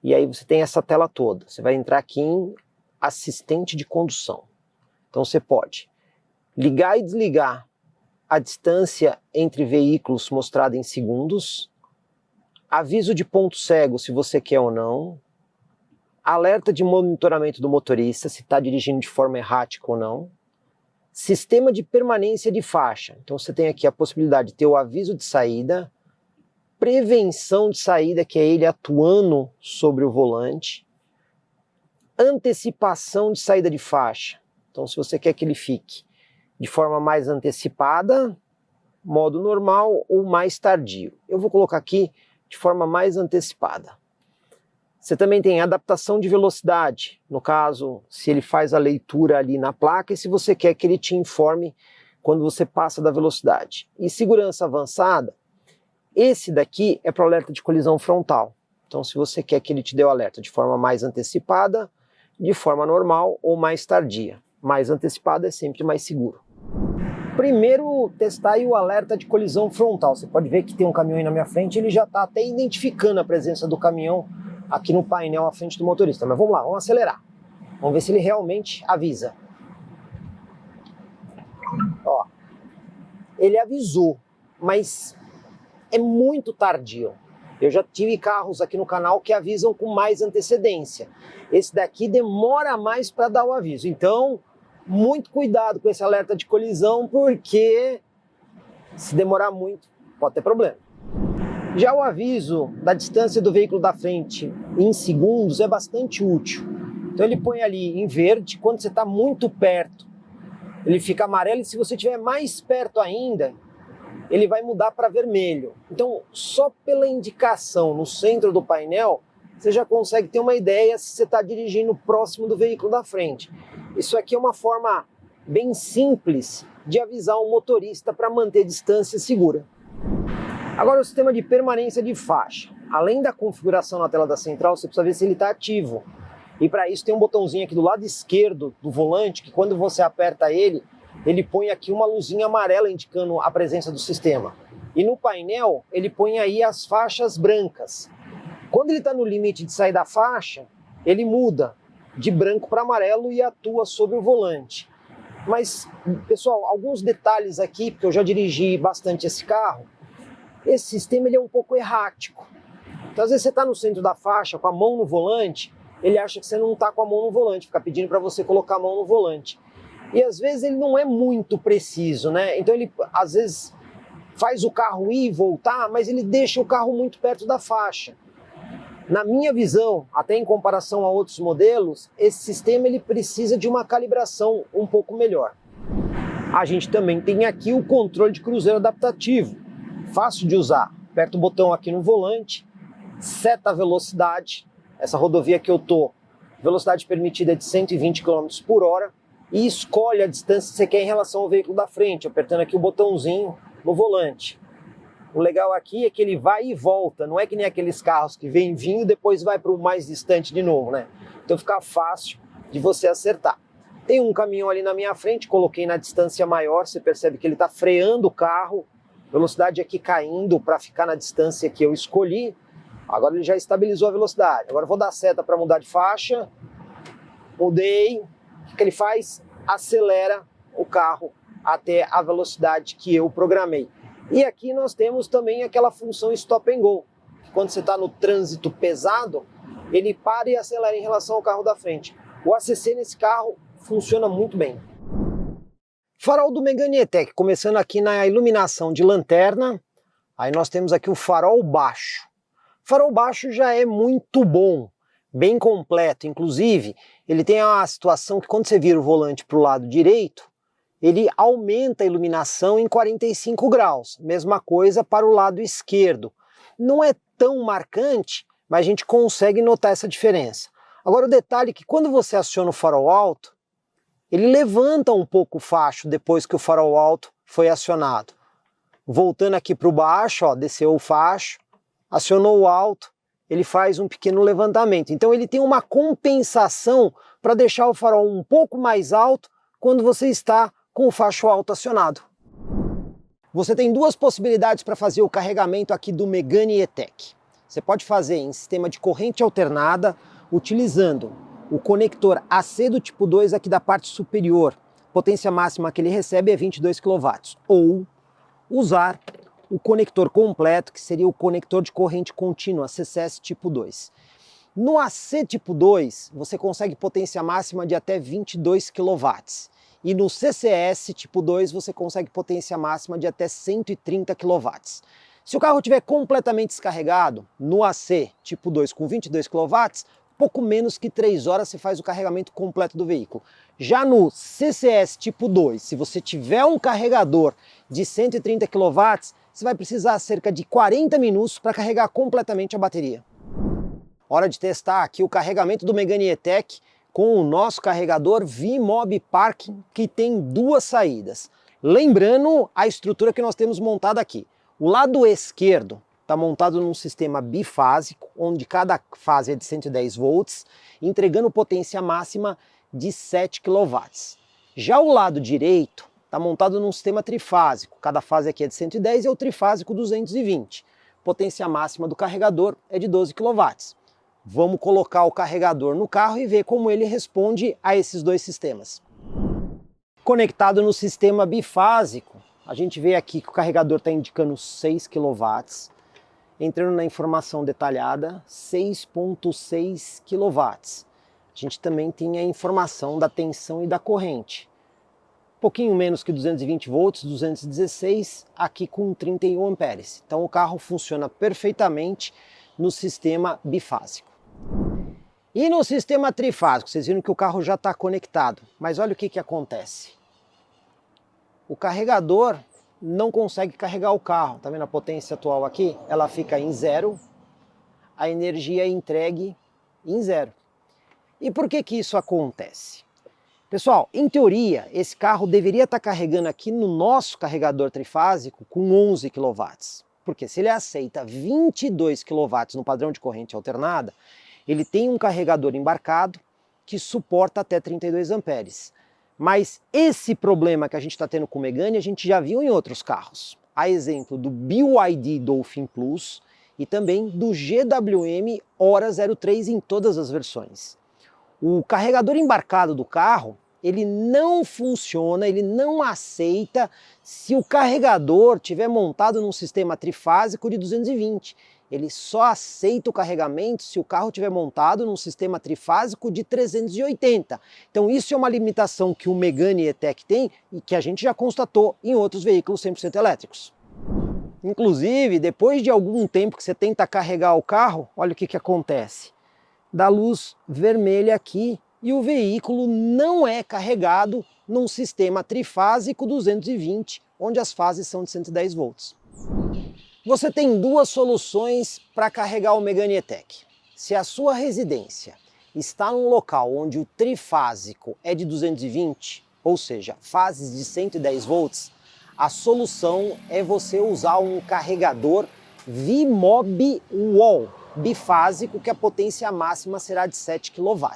e aí você tem essa tela toda. Você vai entrar aqui em assistente de condução. Então você pode ligar e desligar a distância entre veículos mostrada em segundos, aviso de ponto cego se você quer ou não, alerta de monitoramento do motorista, se está dirigindo de forma errática ou não, sistema de permanência de faixa, então você tem aqui a possibilidade de ter o aviso de saída, prevenção de saída, que é ele atuando sobre o volante, antecipação de saída de faixa, então se você quer que ele fique de forma mais antecipada, modo normal ou mais tardio. Eu vou colocar aqui de forma mais antecipada. Você também tem adaptação de velocidade, no caso, se ele faz a leitura ali na placa e se você quer que ele te informe quando você passa da velocidade. E segurança avançada, esse daqui é para alerta de colisão frontal. Então se você quer que ele te dê o alerta de forma mais antecipada, de forma normal ou mais tardia. Mais antecipada é sempre mais seguro. Primeiro, testar aí o alerta de colisão frontal. Você pode ver que tem um caminhão aí na minha frente, ele já está até identificando a presença do caminhão aqui no painel à frente do motorista. Mas vamos lá, vamos acelerar. Vamos ver se ele realmente avisa. Ó, ele avisou, mas é muito tardio. Eu já tive carros aqui no canal que avisam com mais antecedência. Esse daqui demora mais para dar o aviso. Então, muito cuidado com esse alerta de colisão, porque se demorar muito, pode ter problema. Já o aviso da distância do veículo da frente em segundos é bastante útil. Então ele põe ali em verde, quando você está muito perto, ele fica amarelo, e se você estiver mais perto ainda, ele vai mudar para vermelho. Então, só pela indicação no centro do painel, você já consegue ter uma ideia se você está dirigindo próximo do veículo da frente. Isso aqui é uma forma bem simples de avisar um motorista para manter distância segura. Agora o sistema de permanência de faixa. Além da configuração na tela da central, você precisa ver se ele está ativo. E para isso tem um botãozinho aqui do lado esquerdo do volante, que quando você aperta ele, ele põe aqui uma luzinha amarela indicando a presença do sistema. E no painel, ele põe aí as faixas brancas. Quando ele está no limite de sair da faixa, ele muda de branco para amarelo e atua sobre o volante. Mas, pessoal, alguns detalhes aqui, porque eu já dirigi bastante esse carro, esse sistema ele é um pouco errático. Então, às vezes você está no centro da faixa com a mão no volante, ele acha que você não está com a mão no volante, fica pedindo para você colocar a mão no volante. E às vezes ele não é muito preciso, né? Então ele, às vezes, faz o carro ir e voltar, mas ele deixa o carro muito perto da faixa. Na minha visão, até em comparação a outros modelos, esse sistema ele precisa de uma calibração um pouco melhor. A gente também tem aqui o controle de cruzeiro adaptativo, fácil de usar. Aperta o botão aqui no volante, seta a velocidade. Essa rodovia que eu tô, velocidade permitida é de 120 km por hora, e escolhe a distância que você quer em relação ao veículo da frente, apertando aqui o botãozinho no volante. O legal aqui é que ele vai e volta, não é que nem aqueles carros que vem vindo e depois vai para o mais distante de novo, né? Então fica fácil de você acertar. Tem um caminhão ali na minha frente, coloquei na distância maior, você percebe que ele está freando o carro, velocidade aqui caindo para ficar na distância que eu escolhi. Agora ele já estabilizou a velocidade. Agora eu vou dar seta para mudar de faixa, mudei, o que ele faz? Acelera o carro até a velocidade que eu programei. E aqui nós temos também aquela função Stop and Go, que quando você está no trânsito pesado, ele para e acelera em relação ao carro da frente. O ACC nesse carro funciona muito bem. Farol do Megane E-Tech, começando aqui na iluminação de lanterna, aí nós temos aqui o farol baixo. O farol baixo já é muito bom, bem completo, inclusive ele tem a situação que quando você vira o volante para o lado direito, ele aumenta a iluminação em 45 graus, mesma coisa para o lado esquerdo. Não é tão marcante, mas a gente consegue notar essa diferença. Agora o detalhe é que quando você aciona o farol alto, ele levanta um pouco o facho depois que o farol alto foi acionado. Voltando aqui para o baixo, ó, desceu o facho, acionou o alto, ele faz um pequeno levantamento. Então ele tem uma compensação para deixar o farol um pouco mais alto quando você está com o facho alto acionado. Você tem duas possibilidades para fazer o carregamento aqui do Megane E-Tech. Você pode fazer em sistema de corrente alternada, utilizando o conector AC do tipo 2 aqui da parte superior. Potência máxima que ele recebe é 22 kW. Ou usar o conector completo, que seria o conector de corrente contínua, CCS tipo 2. No AC tipo 2, você consegue potência máxima de até 22 kW. E no CCS tipo 2, você consegue potência máxima de até 130 kW. Se o carro estiver completamente descarregado, no AC tipo 2 com 22 kW, pouco menos que 3 horas você faz o carregamento completo do veículo. Já no CCS tipo 2, se você tiver um carregador de 130 kW, você vai precisar cerca de 40 minutos para carregar completamente a bateria. Hora de testar aqui o carregamento do Megane E-Tech com o nosso carregador VMOB Parking, que tem duas saídas. Lembrando a estrutura que nós temos montada aqui. O lado esquerdo está montado num sistema bifásico, onde cada fase é de 110 volts, entregando potência máxima de 7 kW. Já o lado direito está montado num sistema trifásico, cada fase aqui é de 110 e o trifásico 220. Potência máxima do carregador é de 12 kW. Vamos colocar o carregador no carro e ver como ele responde a esses dois sistemas. Conectado no sistema bifásico, a gente vê aqui que o carregador está indicando 6 kW. Entrando na informação detalhada, 6,6 kW. A gente também tem a informação da tensão e da corrente. Um pouquinho menos que 220 volts, 216, aqui com 31 amperes. Então o carro funciona perfeitamente no sistema bifásico. E no sistema trifásico, vocês viram que o carro já está conectado, mas olha o que acontece. O carregador não consegue carregar o carro, tá vendo a potência atual aqui? Ela fica em zero, a energia é entregue em zero. E por que isso acontece? Pessoal, em teoria, esse carro deveria estar carregando aqui no nosso carregador trifásico com 11 kW. Porque se ele aceita 22 kW no padrão de corrente alternada, ele tem um carregador embarcado que suporta até 32 amperes. Mas esse problema que a gente está tendo com o Megane, a gente já viu em outros carros. A exemplo do BYD Dolphin Plus e também do GWM Hora 03 em todas as versões. O carregador embarcado do carro, ele não funciona, ele não aceita se o carregador estiver montado num sistema trifásico de 220. Ele só aceita o carregamento se o carro estiver montado num sistema trifásico de 380. Então isso é uma limitação que o Megane E-Tech tem e que a gente já constatou em outros veículos 100% elétricos. Inclusive, depois de algum tempo que você tenta carregar o carro, olha o que acontece. Dá luz vermelha aqui e o veículo não é carregado num sistema trifásico 220, onde as fases são de 110 volts. Você tem duas soluções para carregar o Megane E-Tech. Se a sua residência está num local onde o trifásico é de 220, ou seja, fases de 110 volts, a solução é você usar um carregador VMOB Wall bifásico, que a potência máxima será de 7 kW.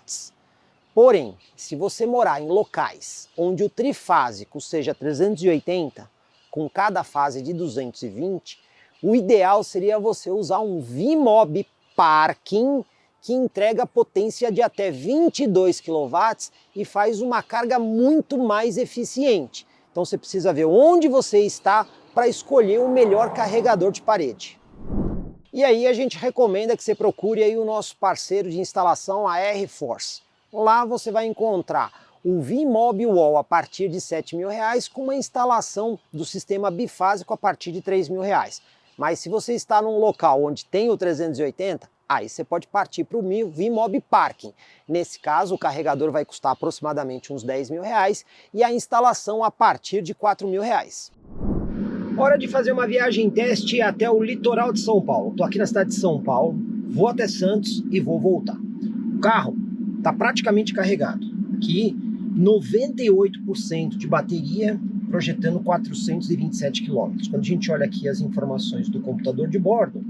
Porém, se você morar em locais onde o trifásico seja 380, com cada fase de 220, o ideal seria você usar um VMOB Parking, que entrega potência de até 22 kW e faz uma carga muito mais eficiente. Então você precisa ver onde você está para escolher o melhor carregador de parede. E aí a gente recomenda que você procure aí o nosso parceiro de instalação, a R-Force. Lá você vai encontrar o VMOB Wall a partir de R$7.000 com uma instalação do sistema bifásico a partir de R$3.000. Mas se você está num local onde tem o 380, aí você pode partir para o VMOB Parking. Nesse caso, o carregador vai custar aproximadamente uns R$10.000 e a instalação a partir de R$4.000. Hora de fazer uma viagem teste até o litoral de São Paulo. Estou aqui na cidade de São Paulo, vou até Santos e vou voltar. O carro está praticamente carregado. Aqui, 98% de bateria, projetando 427 km. Quando a gente olha aqui as informações do computador de bordo,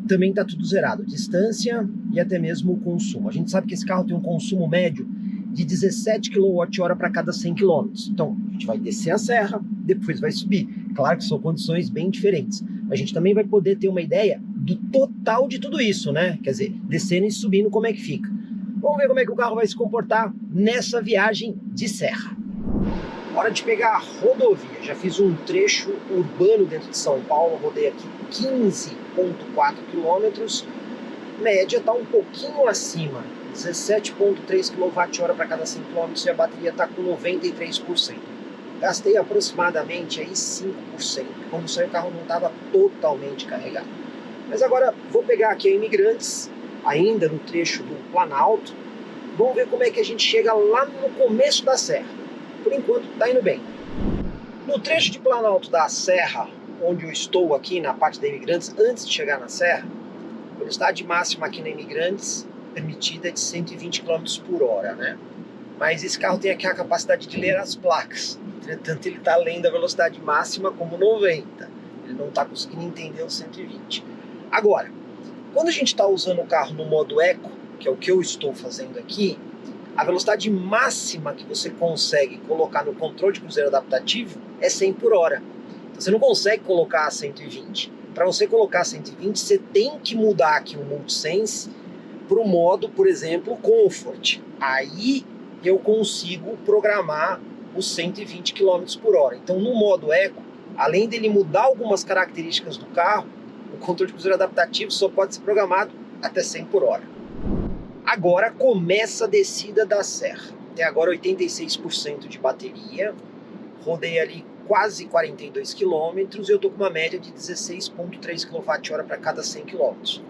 também está tudo zerado. Distância e até mesmo o consumo. A gente sabe que esse carro tem um consumo médio de 17 kWh para cada 100 km. Então, a gente vai descer a serra, depois vai subir. Claro que são condições bem diferentes. A gente também vai poder ter uma ideia do total de tudo isso, né? Quer dizer, descendo e subindo, como é que fica. Vamos ver como é que o carro vai se comportar nessa viagem de serra. Hora de pegar a rodovia. Já fiz um trecho urbano dentro de São Paulo, rodei aqui 15,4 km. média está um pouquinho acima, 17,3 kWh para cada 100 km e a bateria está com 93%. Gastei aproximadamente aí 5%. Quando saiu o carro não estava totalmente carregado. Mas agora vou pegar aqui a Imigrantes, ainda no trecho do Planalto. Vamos ver como é que a gente chega lá no começo da serra. Por enquanto está indo bem. No trecho de Planalto da Serra, onde eu estou aqui na parte da Imigrantes, antes de chegar na serra, a velocidade máxima aqui na Imigrantes permitida é de 120 km por hora, né? Mas esse carro tem aqui a capacidade de ler as placas. Entretanto, ele está além da velocidade máxima como 90. Ele não está conseguindo entender o 120. Agora, quando a gente está usando o carro no modo Eco, que é o que eu estou fazendo aqui, a velocidade máxima que você consegue colocar no controle de cruzeiro adaptativo é 100 por hora. Então, você não consegue colocar a 120. Para você colocar a 120, você tem que mudar aqui o Multisense para o modo, por exemplo, Comfort. Aí eu consigo programar os 120 km por hora. Então, no modo Eco, além dele mudar algumas características do carro, o controle de cruzeiro adaptativo só pode ser programado até 100 por hora. Agora começa a descida da serra. Até agora 86% de bateria. Rodei ali quase 42 km e eu estou com uma média de 16,3 kWh para cada 100 km.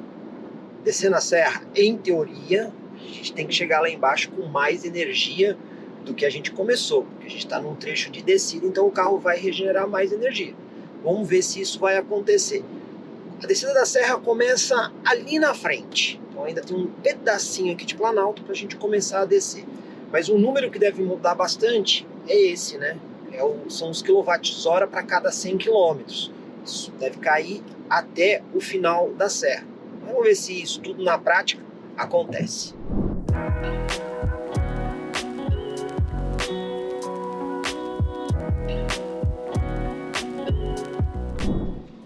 Descendo a serra, em teoria, a gente tem que chegar lá embaixo com mais energia do que a gente começou, porque a gente está num trecho de descida, então o carro vai regenerar mais energia. Vamos ver se isso vai acontecer. A descida da serra começa ali na frente, então ainda tem um pedacinho aqui de Planalto para a gente começar a descer. Mas o número que deve mudar bastante é esse, né? São os kWh para cada 100 km. Isso deve cair até o final da serra. Vamos ver se isso tudo na prática acontece.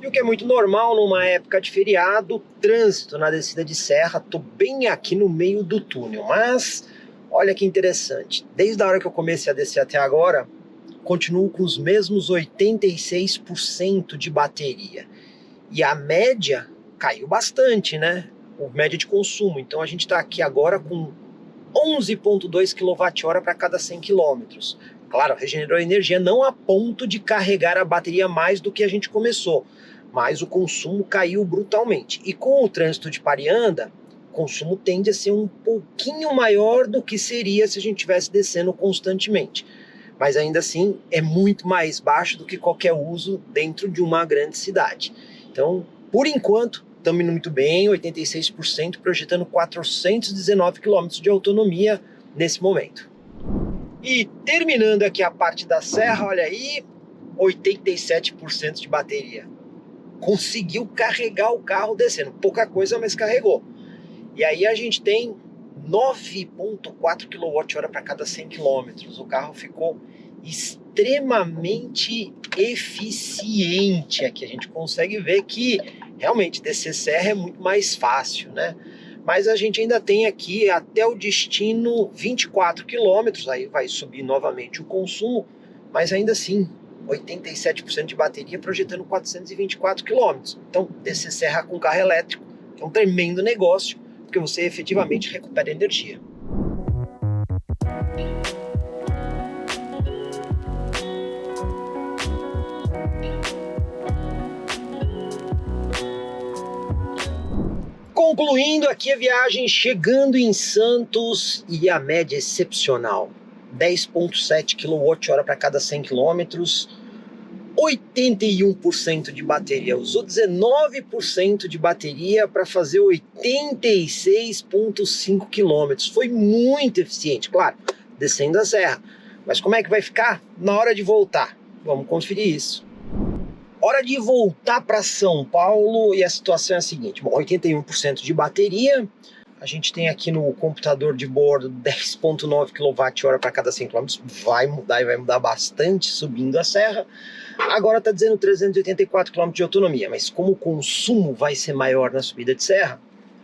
E o que é muito normal numa época de feriado, trânsito na descida de serra. Tô bem aqui no meio do túnel, mas olha que interessante. Desde a hora que eu comecei a descer até agora, continuo com os mesmos 86% de bateria. E a média caiu bastante, né? A média de consumo. Então a gente está aqui agora com 11,2 kWh para cada 100 km. Claro, regenerou energia não a ponto de carregar a bateria mais do que a gente começou, mas o consumo caiu brutalmente. E com o trânsito de Parianda, o consumo tende a ser um pouquinho maior do que seria se a gente estivesse descendo constantemente. Mas ainda assim é muito mais baixo do que qualquer uso dentro de uma grande cidade. Então, por enquanto, estamos indo muito bem, 86%, projetando 419 km de autonomia nesse momento. E terminando aqui a parte da serra, olha aí, 87% de bateria. Conseguiu carregar o carro descendo, pouca coisa, mas carregou. E aí a gente tem 9,4 kWh para cada 100 km. O carro ficou extremamente eficiente aqui. A gente consegue ver que realmente descer serra é muito mais fácil, né? Mas a gente ainda tem aqui até o destino 24 km, aí vai subir novamente o consumo, mas ainda assim 87% de bateria projetando 424 km. Então descer serra com carro elétrico é um tremendo negócio, porque você efetivamente recupera energia. Concluindo aqui a viagem, chegando em Santos, e a média é excepcional. 10,7 kWh para cada 100 km, 81% de bateria. Usou 19% de bateria para fazer 86,5 km. Foi muito eficiente, claro, descendo a serra. Mas como é que vai ficar na hora de voltar? Vamos conferir isso. Hora de voltar para São Paulo e a situação é a seguinte. Bom, 81% de bateria. A gente tem aqui no computador de bordo 10,9 kWh para cada 100 km. Vai mudar e vai mudar bastante subindo a serra. Agora está dizendo 384 km de autonomia, mas como o consumo vai ser maior na subida de serra,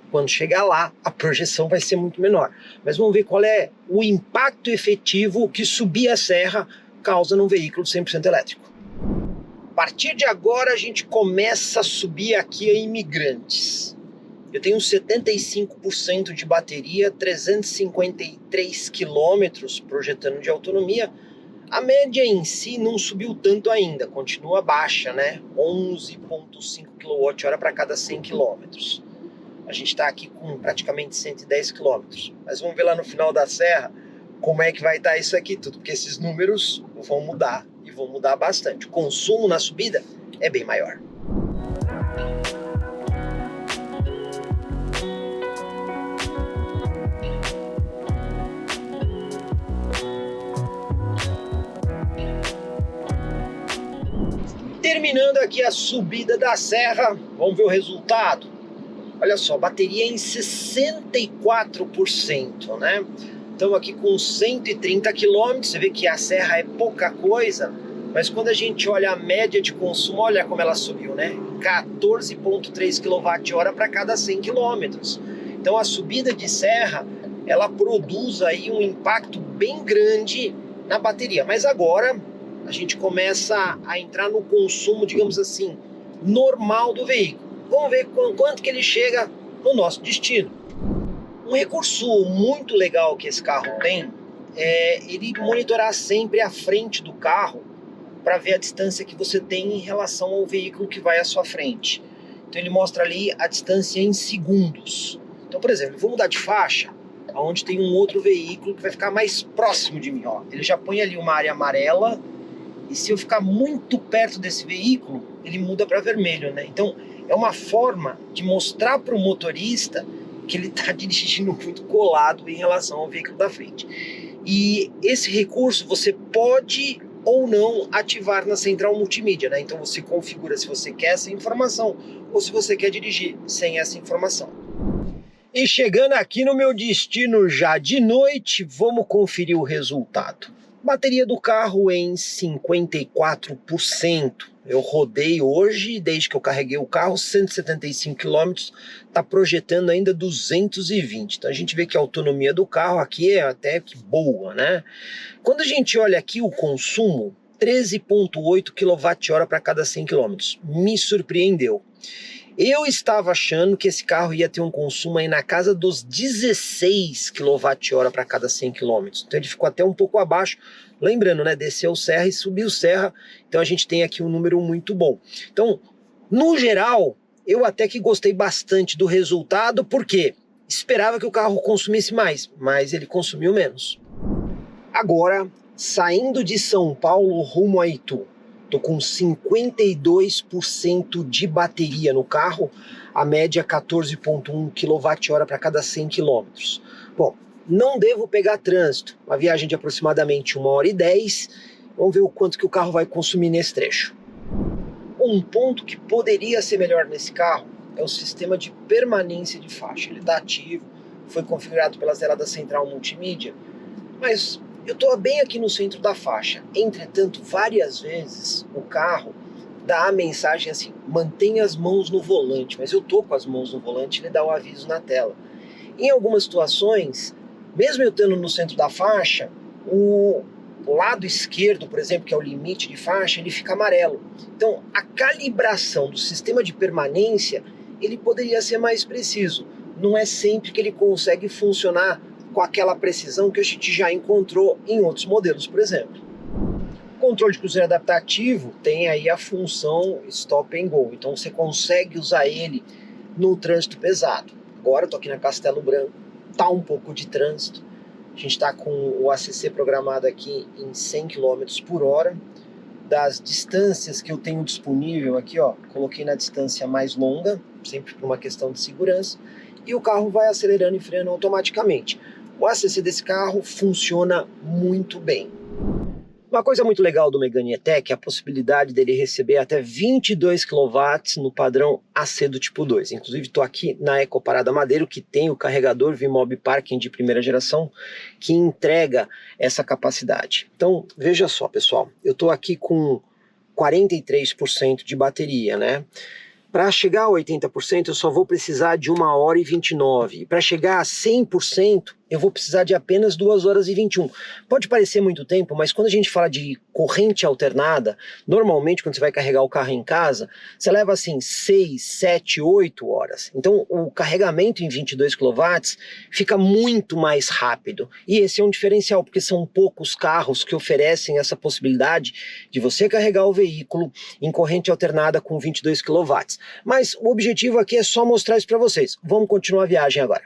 quando chegar lá, a projeção vai ser muito menor. Mas vamos ver qual é o impacto efetivo que subir a serra causa num veículo 100% elétrico. A partir de agora a gente começa a subir aqui a Imigrantes. eu tenho 75% de bateria, 353 quilômetros projetando de autonomia. A média em si não subiu tanto ainda, continua baixa, né? 11,5 kWh para cada 100 km. A gente está aqui com praticamente 110 km. Mas vamos ver lá no final da serra como é que vai estar isso aqui tudo, porque esses números vão mudar e vão mudar bastante. O consumo na subida é bem maior. Terminando aqui a subida da serra, vamos ver o resultado. Olha só, bateria em 64%, né? Estamos aqui com 130 km, você vê que a serra é pouca coisa, mas quando a gente olha a média de consumo, olha como ela subiu, né? 14,3 kWh para cada 100 km. Então a subida de serra, ela produz aí um impacto bem grande na bateria, mas agora a gente começa a entrar no consumo, digamos assim, normal do veículo. Vamos ver quanto que ele chega no nosso destino. Um recurso muito legal que esse carro tem é ele monitorar sempre a frente do carro para ver a distância que você tem em relação ao veículo que vai à sua frente. Então ele mostra ali a distância em segundos. Então, por exemplo, eu vou mudar de faixa, onde tem um outro veículo que vai ficar mais próximo de mim. Ó. Ele já põe ali uma área amarela, e se eu ficar muito perto desse veículo, ele muda para vermelho, né? Então, é uma forma de mostrar para o motorista que ele está dirigindo muito colado em relação ao veículo da frente. E esse recurso você pode ou não ativar na central multimídia, né? Então, você configura se você quer essa informação ou se você quer dirigir sem essa informação. E chegando aqui no meu destino já de noite, vamos conferir o resultado. Bateria do carro em 54%. Eu rodei hoje, desde que eu carreguei o carro, 175 km, está projetando ainda 220. Então a gente vê que a autonomia do carro aqui é até que boa, né? Quando a gente olha aqui o consumo, 13,8 kWh para cada 100 km. Me surpreendeu. Eu estava achando que esse carro ia ter um consumo aí na casa dos 16 kWh para cada 100 km. Então ele ficou até um pouco abaixo. Lembrando, né? Desceu serra e subiu serra. Então a gente tem aqui um número muito bom. Então, no geral, eu até que gostei bastante do resultado, porque esperava que o carro consumisse mais, mas ele consumiu menos. Agora, saindo de São Paulo rumo a Itu. Estou com 52% de bateria no carro, a média 14,1 kWh para cada 100 km. Bom, não devo pegar trânsito, uma viagem de aproximadamente 1h10, vamos ver o quanto que o carro vai consumir nesse trecho. Um ponto que poderia ser melhor nesse carro é o sistema de permanência de faixa. Ele está ativo, foi configurado pela zelada central multimídia, mas eu estou bem aqui no centro da faixa. Entretanto, várias vezes o carro dá a mensagem assim, mantenha as mãos no volante, mas eu estou com as mãos no volante, ele dá o aviso na tela. Em algumas situações, mesmo eu estando no centro da faixa, o lado esquerdo, por exemplo, que é o limite de faixa, ele fica amarelo. Então, a calibração do sistema de permanência, ele poderia ser mais preciso. Não é sempre que ele consegue funcionar com aquela precisão que a gente já encontrou em outros modelos, por exemplo. O controle de cruzeiro adaptativo tem aí a função Stop and Go, então você consegue usar ele no trânsito pesado. Agora eu estou aqui na Castelo Branco, tá um pouco de trânsito, a gente está com o ACC programado aqui em 100 km por hora. Das distâncias que eu tenho disponível aqui, ó, coloquei na distância mais longa, sempre por uma questão de segurança, e o carro vai acelerando e freando automaticamente. O ACC desse carro funciona muito bem. Uma coisa muito legal do Megane E-Tech é a possibilidade dele receber até 22 kW no padrão AC do tipo 2. Inclusive estou aqui na Ecoparada Madeiro, que tem o carregador Vimob Parking de primeira geração, que entrega essa capacidade. Então veja só, pessoal, eu estou aqui com 43% de bateria, né? Para chegar a 80% eu só vou precisar de 1h29. Para chegar a 100% eu vou precisar de apenas 2 horas e 21. Pode parecer muito tempo, mas quando a gente fala de corrente alternada, normalmente quando você vai carregar o carro em casa, você leva assim 6, 7, 8 horas. Então o carregamento em 22 kW fica muito mais rápido. E esse é um diferencial, porque são poucos carros que oferecem essa possibilidade de você carregar o veículo em corrente alternada com 22 kW. Mas o objetivo aqui é só mostrar isso para vocês. Vamos continuar a viagem agora.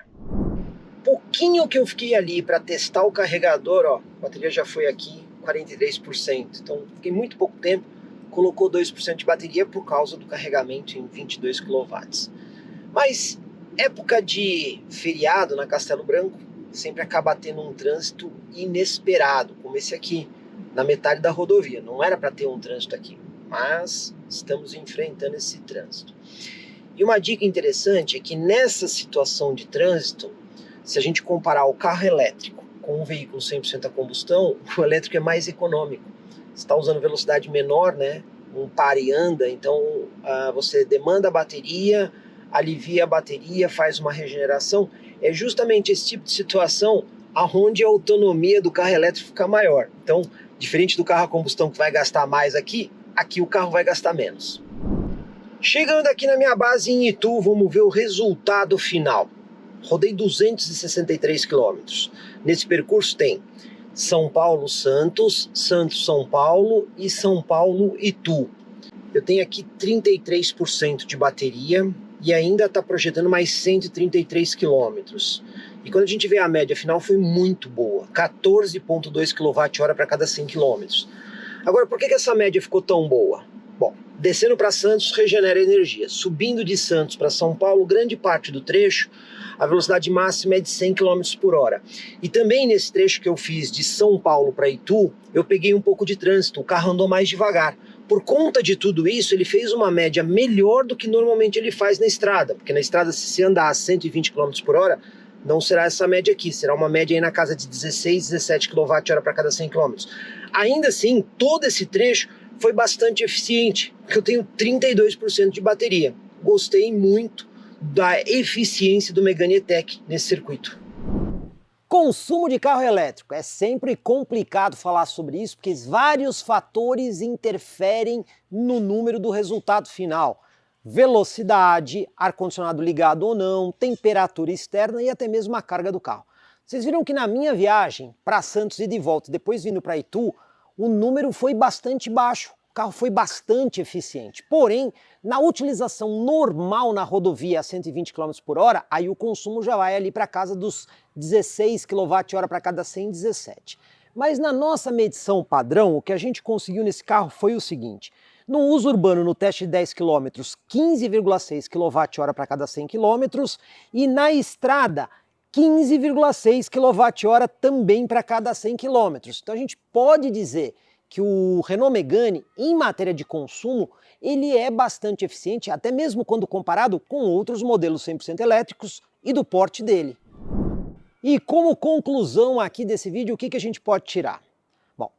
Pouquinho que eu fiquei ali para testar o carregador, ó, a bateria já foi aqui 43%, então fiquei muito pouco tempo, colocou 2% de bateria por causa do carregamento em 22 kW. Mas época de feriado na Castelo Branco sempre acaba tendo um trânsito inesperado, como esse aqui, na metade da rodovia. Não era para ter um trânsito aqui, mas estamos enfrentando esse trânsito. E uma dica interessante é que nessa situação de trânsito, se a gente comparar o carro elétrico com um veículo 100% a combustão, o elétrico é mais econômico. Você está usando velocidade menor, né? Um para e anda, então você demanda a bateria, alivia a bateria, faz uma regeneração. É justamente esse tipo de situação onde a autonomia do carro elétrico fica maior. Então, diferente do carro a combustão que vai gastar mais aqui o carro vai gastar menos. Chegando aqui na minha base em Itu, vamos ver o resultado final. Rodei 263 quilômetros. Nesse percurso tem São Paulo-Santos, Santos-São Paulo e São Paulo-Itu. Eu tenho aqui 33% de bateria e ainda está projetando mais 133 quilômetros. E quando a gente vê a média final foi muito boa, 14,2 kWh para cada 100 quilômetros. Agora, por que essa média ficou tão boa? Bom, descendo para Santos regenera energia. Subindo de Santos para São Paulo, grande parte do trecho, a velocidade máxima é de 100 km por hora. E também nesse trecho que eu fiz de São Paulo para Itu, eu peguei um pouco de trânsito, o carro andou mais devagar. Por conta de tudo isso, ele fez uma média melhor do que normalmente ele faz na estrada, porque na estrada, se você andar a 120 km por hora, não será essa média aqui, será uma média aí na casa de 16, 17 kWh para cada 100 km. Ainda assim, todo esse trecho foi bastante eficiente, porque eu tenho 32% de bateria. Gostei muito da eficiência do Megane E-Tech nesse circuito. Consumo de carro elétrico. É sempre complicado falar sobre isso, porque vários fatores interferem no número do resultado final. Velocidade, ar-condicionado ligado ou não, temperatura externa e até mesmo a carga do carro. Vocês viram que na minha viagem para Santos e de volta, depois vindo para Itu, o número foi bastante baixo. O carro foi bastante eficiente, porém, na utilização normal na rodovia a 120 km por hora, aí o consumo já vai ali para casa dos 16 kWh para cada 100, 17. Mas na nossa medição padrão, o que a gente conseguiu nesse carro foi o seguinte: no uso urbano, no teste de 10 km, 15,6 kWh para cada 100 km, e na estrada, 15,6 kWh também para cada 100 km. Então a gente pode dizer que o Renault Megane, em matéria de consumo, ele é bastante eficiente, até mesmo quando comparado com outros modelos 100% elétricos e do porte dele. E como conclusão aqui desse vídeo, o que a gente pode tirar? Bom,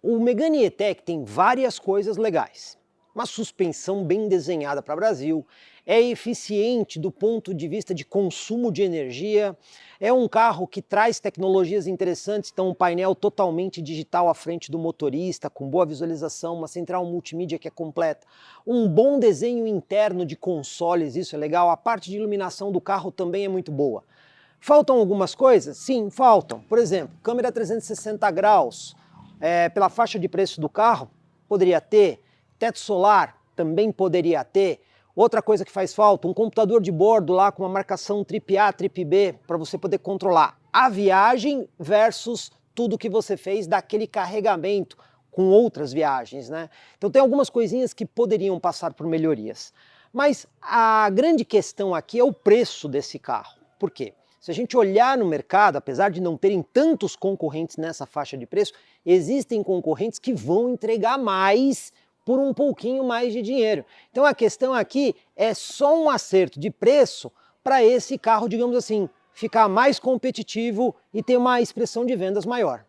o Megane E-Tech tem várias coisas legais. Uma suspensão bem desenhada para o Brasil, é eficiente do ponto de vista de consumo de energia, é um carro que traz tecnologias interessantes, então um painel totalmente digital à frente do motorista, com boa visualização, uma central multimídia que é completa, um bom desenho interno de consoles, isso é legal, a parte de iluminação do carro também é muito boa. Faltam algumas coisas? Sim, faltam. Por exemplo, câmera 360 graus, pela faixa de preço do carro, poderia ter, teto solar também poderia ter. Outra coisa que faz falta, um computador de bordo lá com uma marcação trip A, trip B, para você poder controlar a viagem versus tudo que você fez daquele carregamento com outras viagens, né? Então tem algumas coisinhas que poderiam passar por melhorias. Mas a grande questão aqui é o preço desse carro. Por quê? Se a gente olhar no mercado, apesar de não terem tantos concorrentes nessa faixa de preço, existem concorrentes que vão entregar mais por um pouquinho mais de dinheiro. Então a questão aqui é só um acerto de preço para esse carro, digamos assim, ficar mais competitivo e ter uma expressão de vendas maior.